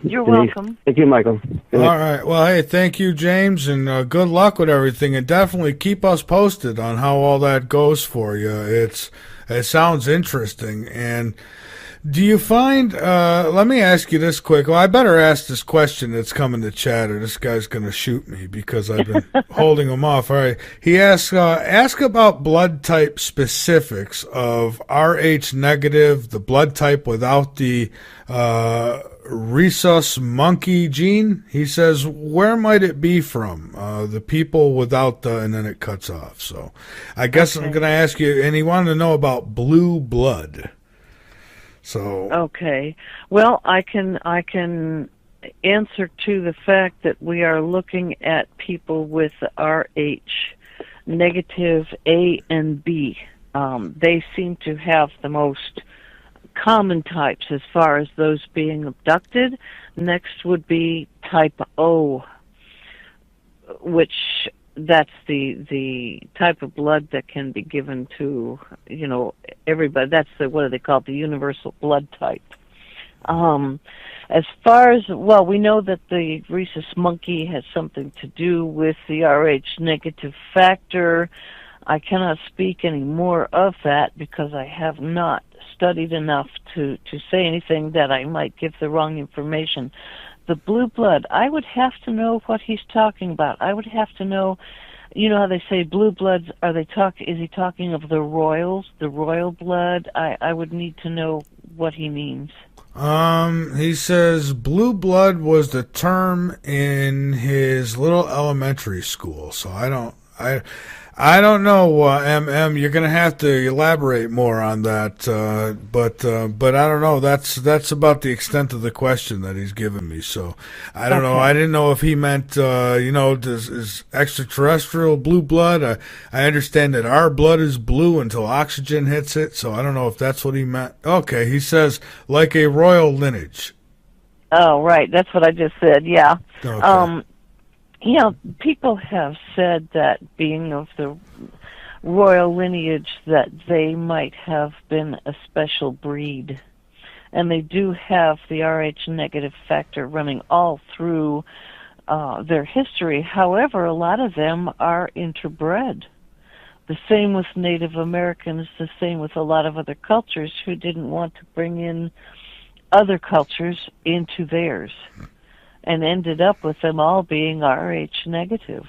You're Denise. welcome. Thank you, Michael. All right. Well, hey, thank you, James, and good luck with everything. And definitely keep us posted on how all that goes for you. It sounds interesting. And do you find, let me ask you this quick. Well, I better ask this question that's coming to chat, or this guy's going to shoot me because I've been holding him off. All right. He asks, ask about blood type specifics of Rh negative, the blood type without the rhesus monkey gene. He says, where might it be from? The people without the, and then it cuts off. So I guess I'm going to ask you, and he wanted to know about blue blood. So okay, well, I can answer to the fact that we are looking at people with Rh negative A and B. They seem to have the most common types as far as those being abducted. Next would be type O, which that's the type of blood that can be given to, everybody. That's what do they call it? The universal blood type. As far as, well, we know that the rhesus monkey has something to do with the Rh negative factor. I cannot speak any more of that because I have not studied enough to say anything that I might give the wrong information. The blue blood, I would have to know what he's talking about. I would have to know, how they say blue bloods, is he talking of the royals, the royal blood? I would need to know what he means. He says blue blood was the term in his little elementary school, so I don't know, MM. You're going to have to elaborate more on that, but I don't know. That's about the extent of the question that he's given me. So I don't know. I didn't know if he meant, is extraterrestrial blue blood. I understand that our blood is blue until oxygen hits it. So I don't know if that's what he meant. Okay, he says like a royal lineage. Oh, right. That's what I just said. Yeah. Okay. People have said that being of the royal lineage that they might have been a special breed. And they do have the Rh negative factor running all through their history. However, a lot of them are interbred. The same with Native Americans, the same with a lot of other cultures who didn't want to bring in other cultures into theirs, and ended up with them all being Rh negative.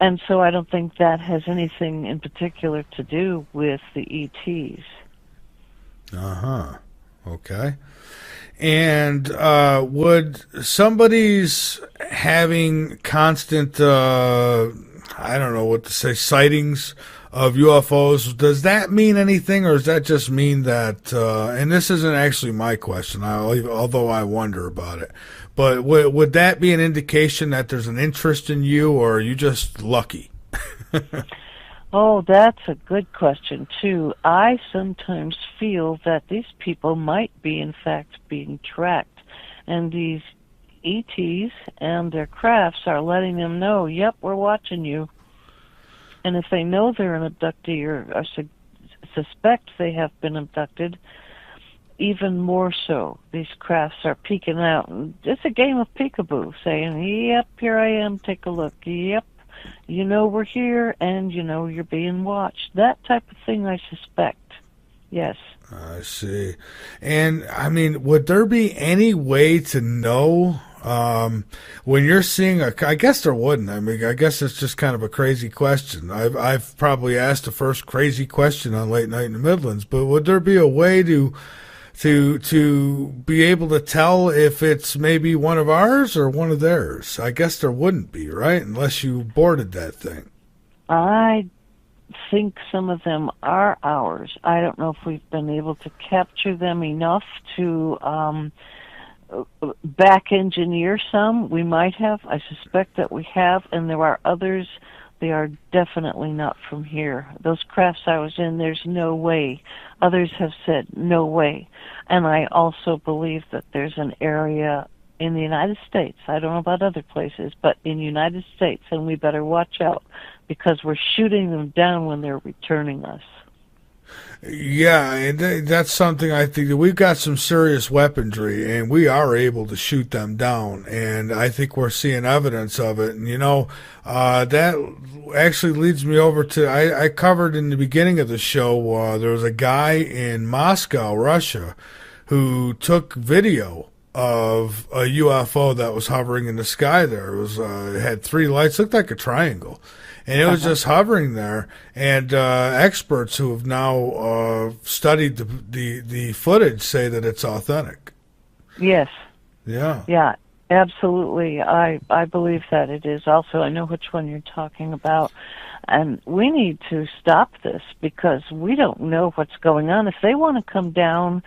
And so I don't think that has anything in particular to do with the ETs. Okay. And would somebody's having constant, I don't know what to say, sightings of UFOs, does that mean anything, or does that just mean that, and this isn't actually my question, although I wonder about it, but would that be an indication that there's an interest in you, or are you just lucky? Oh, that's a good question, too. I sometimes feel that these people might be, in fact, being tracked, and these ETs and their crafts are letting them know, yep, we're watching you. And if they know they're an abductee or suspect they have been abducted, even more so, these crafts are peeking out. It's a game of peekaboo, saying, yep, here I am, take a look. Yep, we're here, and you're being watched. That type of thing, I suspect. Yes. I see. And, would there be any way to know when you're seeing I guess there wouldn't. I guess it's just kind of a crazy question. I've probably asked the first crazy question on Late Night in the Midlands, but would there be a way to to be able to tell if it's maybe one of ours or one of theirs? I guess there wouldn't be, right? Unless you boarded that thing. I think some of them are ours. I don't know if we've been able to capture them enough to back engineer some. We might have. I suspect that we have, and there are others. They are definitely not from here. Those crafts I was in, there's no way. Others have said no way. And I also believe that there's an area in the United States, I don't know about other places, but in the United States, and we better watch out because we're shooting them down when they're returning us. Yeah, and that's something I think that we've got some serious weaponry, and we are able to shoot them down, and I think we're seeing evidence of it. And, that actually leads me over to, I covered in the beginning of the show, there was a guy in Moscow, Russia, who took video of a UFO that was hovering in the sky there. It had three lights, looked like a triangle. And it was just hovering there, and experts who have now studied the footage say that it's authentic. Yes. Yeah. Yeah, absolutely. I believe that it is also. I know which one you're talking about. And we need to stop this because we don't know what's going on. If they want to come down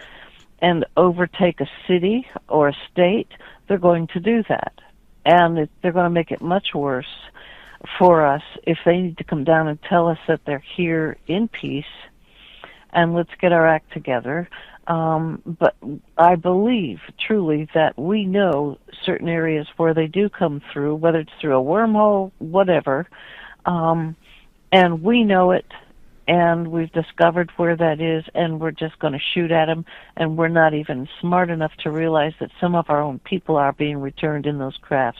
and overtake a city or a state, they're going to do that. And they're going to make it much worse for us if they need to come down and tell us that they're here in peace and let's get our act together. But I believe truly that we know certain areas where they do come through, whether it's through a wormhole, whatever, and we know it, and we've discovered where that is, and we're just going to shoot at them, and we're not even smart enough to realize that some of our own people are being returned in those crafts.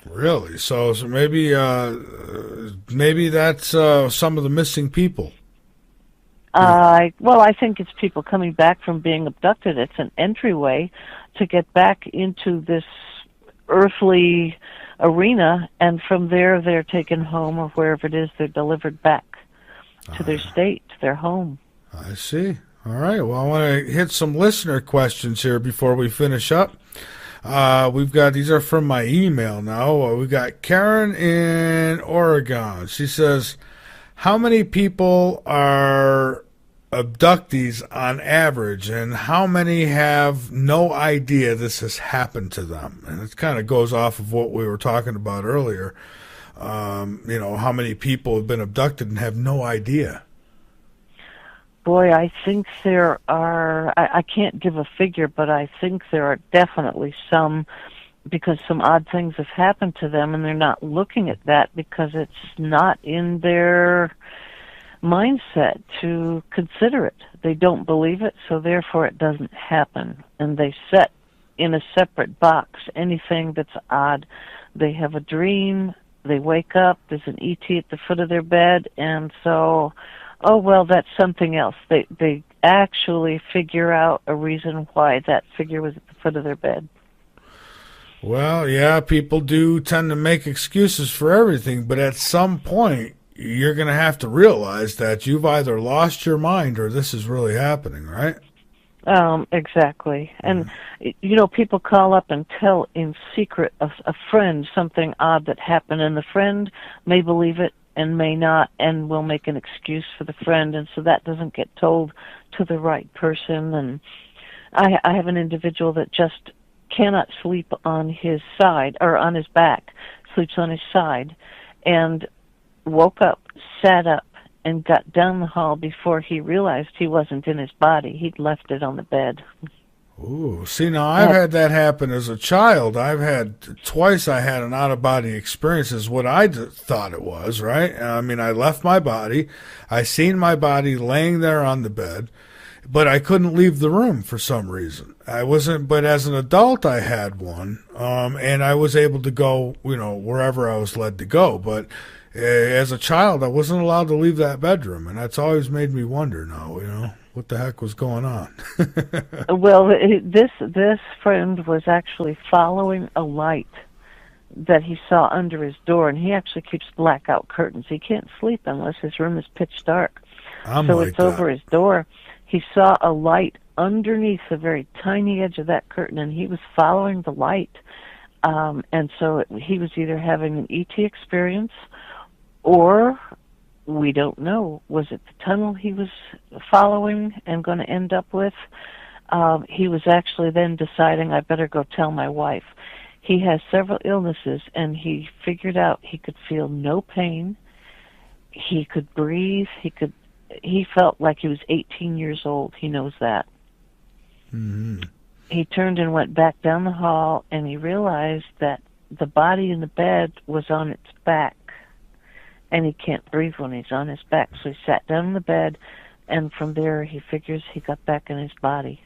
Really? So maybe that's some of the missing people. I think it's people coming back from being abducted. It's an entryway to get back into this earthly arena, and from there they're taken home, or wherever it is, they're delivered back to their state, to their home. I see. All right. Well, I want to hit some listener questions here before we finish up. These are from my email now. We got Karen in Oregon. She says, how many people are abductees on average, and how many have no idea this has happened to them? And it kind of goes off of what we were talking about earlier. How many people have been abducted and have no idea? Boy, I think there are, I can't give a figure, but I think there are definitely some, because some odd things have happened to them, and they're not looking at that because it's not in their mindset to consider it. They don't believe it, so therefore it doesn't happen. And they set in a separate box anything that's odd. They have a dream, they wake up, there's an ET at the foot of their bed, and so, oh, well, that's something else. They actually figure out a reason why that figure was at the foot of their bed. Well, yeah, people do tend to make excuses for everything, but at some point, you're going to have to realize that you've either lost your mind or this is really happening, right? Exactly. And, people call up and tell in secret a friend something odd that happened, and the friend may believe it and may not, and will make an excuse for the friend, and so that doesn't get told to the right person. And I have an individual that just cannot sleep on his side, or on his back, sleeps on his side, and woke up, sat up, and got down the hall before he realized he wasn't in his body. He'd left it on the bed. Ooh, see, now I've had that happen as a child. I had an out-of-body experience is what I thought it was, right? I mean, I left my body. I seen my body laying there on the bed, but I couldn't leave the room for some reason. But as an adult, I had one, and I was able to go, wherever I was led to go. But as a child, I wasn't allowed to leave that bedroom, and that's always made me wonder now, what the heck was going on? Well, this friend was actually following a light that he saw under his door, and he actually keeps blackout curtains. He can't sleep unless his room is pitch dark. I'm so like it's that. over his door. He saw a light underneath the very tiny edge of that curtain, and he was following the light. And so he was either having an ET experience, or we don't know. Was it the tunnel he was following and going to end up with? He was actually then deciding, I better go tell my wife. He has several illnesses, and he figured out he could feel no pain. He could breathe. He felt like he was 18 years old. He knows that. Mm-hmm. He turned and went back down the hall, and he realized that the body in the bed was on its back, and he can't breathe when he's on his back. So he sat down in the bed, and from there he figures he got back in his body.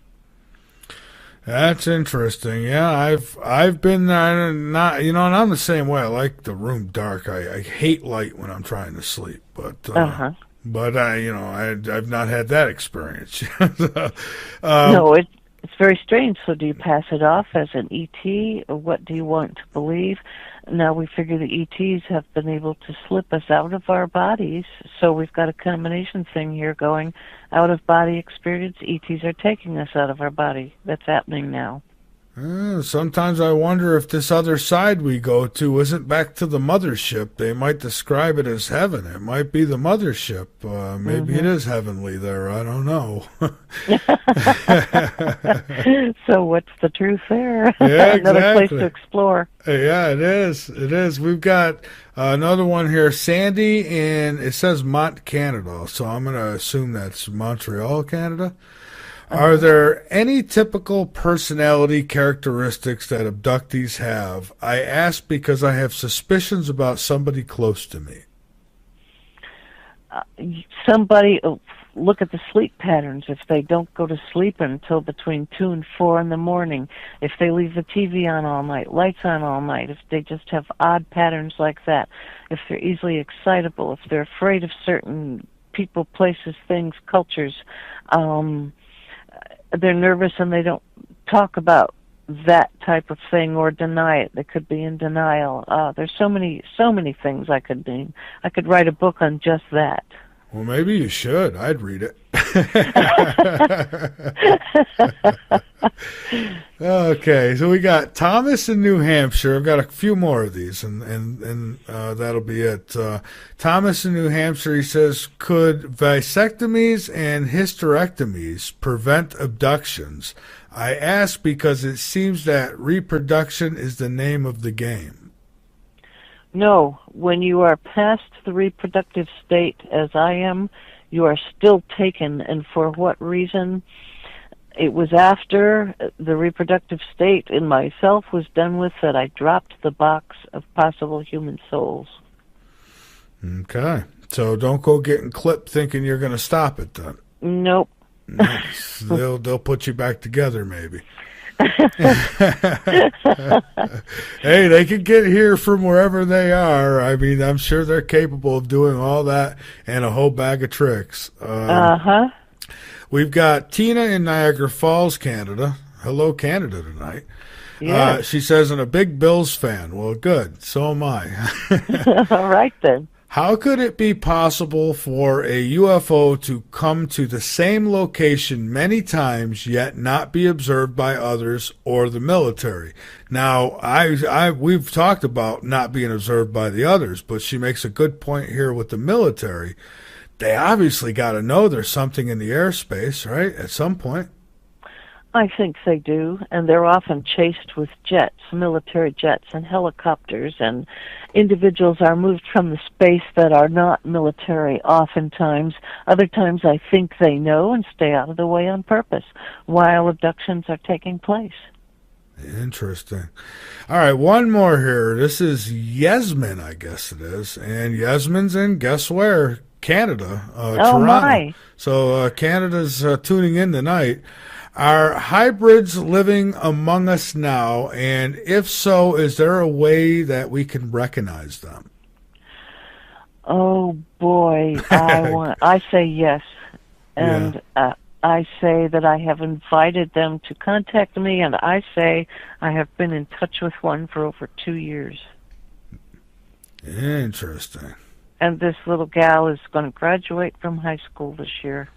That's interesting. Yeah, I've been not, and I'm the same way. I like the room dark. I hate light when I'm trying to sleep, but I've not had that experience. No, it's very strange. So do you pass it off as an ET, or what do you want to believe? Now we figure the ETs have been able to slip us out of our bodies, so we've got a combination thing here going. Out-of-body experience, ETs are taking us out of our body. That's happening now. Sometimes I wonder if this other side we go to isn't back to the mothership. They might describe it as heaven. It might be the mothership. Maybe it is heavenly there. I don't know. So what's the truth there? Yeah, Another place to explore. Yeah, it is. It is. We've got another one here, Sandy, and it says Mont, Canada. So I'm going to assume that's Montreal, Canada. Are there any typical personality characteristics that abductees have? I ask because I have suspicions about somebody close to me. Look at the sleep patterns. If they don't go to sleep until between 2 and 4 in the morning, if they leave the TV on all night, lights on all night, if they just have odd patterns like that, if they're easily excitable, if they're afraid of certain people, places, things, cultures, they're nervous and they don't talk about that type of thing or deny it. They could be in denial. There's so many things I could name. I could write a book on just that. Well, maybe you should. I'd read it. Okay, so we got Thomas in New Hampshire. I've got a few more of these, and that'll be it. Thomas in New Hampshire, he says, could vasectomies and hysterectomies prevent abductions? I ask because it seems that reproduction is the name of the game. No, when you are past the reproductive state, as I am, you are still taken, and for what reason? It was after the reproductive state in myself was done with that I dropped the box of possible human souls. Okay, so don't go getting clipped thinking you're going to stop it then. Nope. Nice. They'll put you back together maybe. Hey, they can get here from wherever they are. I mean, I'm sure they're capable of doing all that and a whole bag of tricks. We've got Tina in Niagara Falls, Canada. Hello, Canada tonight. Yeah. She says, I'm a big Bills fan. Well, good. So am I. All right, then. How could it be possible for a UFO to come to the same location many times yet not be observed by others or the military? Now, we've talked about not being observed by the others, but she makes a good point here with the military. They obviously got to know there's something in the airspace, right, at some point. I think they do, and they're often chased with jets, military jets and helicopters, and individuals are moved from the space that are not military oftentimes. Other times I think they know and stay out of the way on purpose while abductions are taking place. Interesting. All right, one more here. This is Yasmin, I guess it is, and Yasmin's in, guess where? Canada, Toronto. My. So Canada's tuning in tonight. Are hybrids living among us now? And if so, is there a way that we can recognize them? Oh boy, I say yes. And I say that I have invited them to contact me, and I say I have been in touch with one for over 2 years. Interesting. And this little gal is going to graduate from high school this year.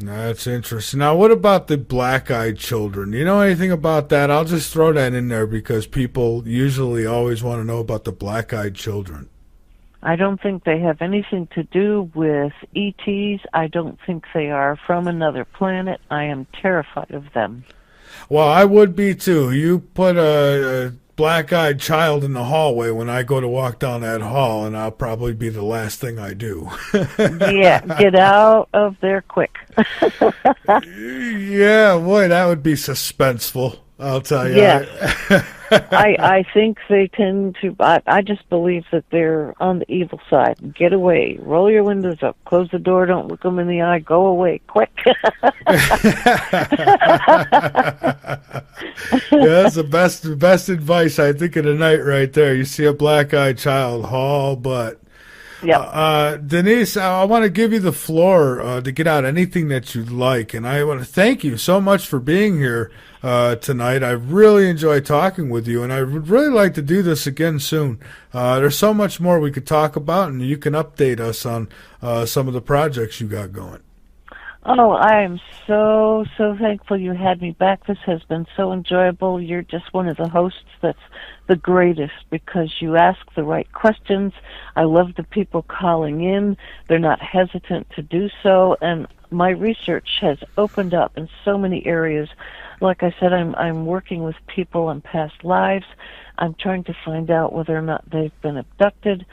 That's interesting. Now, what about the black-eyed children? You know anything about that? I'll just throw that in there because people usually always want to know about the black-eyed children. I don't think they have anything to do with ETs. I don't think they are from another planet. I am terrified of them. Well, I would be too. You put a black-eyed child in the hallway when I go to walk down that hall, and I'll probably be the last thing I do. Yeah, get out of there quick. Yeah, boy, that would be suspenseful, I'll tell you. Yeah. I think they tend to, I just believe that they're on the evil side. Get away. Roll your windows up. Close the door. Don't look them in the eye. Go away. Quick. Yeah, that's the best advice, I think, of the night right there. You see a black-eyed child, haul butt. Yeah. Denise, I want to give you the floor to get out anything that you'd like, and I want to thank you so much for being here tonight. I really enjoyed talking with you, and I would really like to do this again soon. There's so much more we could talk about, and you can update us on some of the projects you got going. Oh, I am so thankful you had me back. This has been so enjoyable. You're just one of the hosts that's the greatest because you ask the right questions. I love the people calling in. They're not hesitant to do so, and my research has opened up in so many areas. Like I said, I'm working with people in past lives. I'm trying to find out whether or not they've been abducted,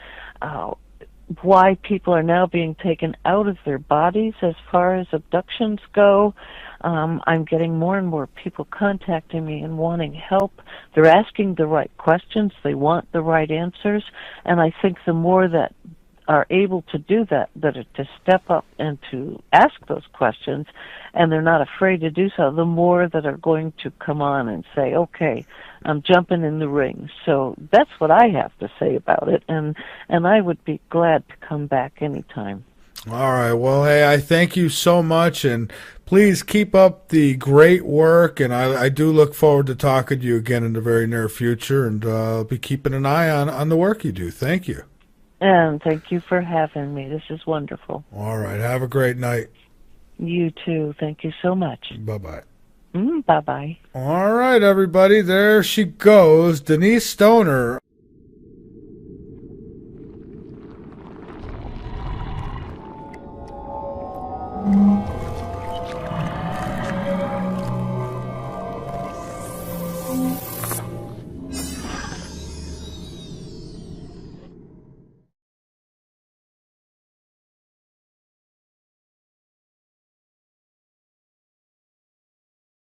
why people are now being taken out of their bodies as far as abductions go. I'm getting more and more people contacting me and wanting help. They're asking the right questions. They want the right answers. And I think the more that are able to do that are to step up and to ask those questions, and they're not afraid to do so, the more that are going to come on and say, okay, I'm jumping in the ring. So that's what I have to say about it, and I would be glad to come back anytime. All right. Well, hey, I thank you so much, and please keep up the great work, and I do look forward to talking to you again in the very near future, and I'll be keeping an eye on the work you do. Thank you. And thank you for having me. This is wonderful. All right. Have a great night. You too. Thank you so much. Bye-bye. Bye-bye. All right, everybody. There she goes, Denise Stoner.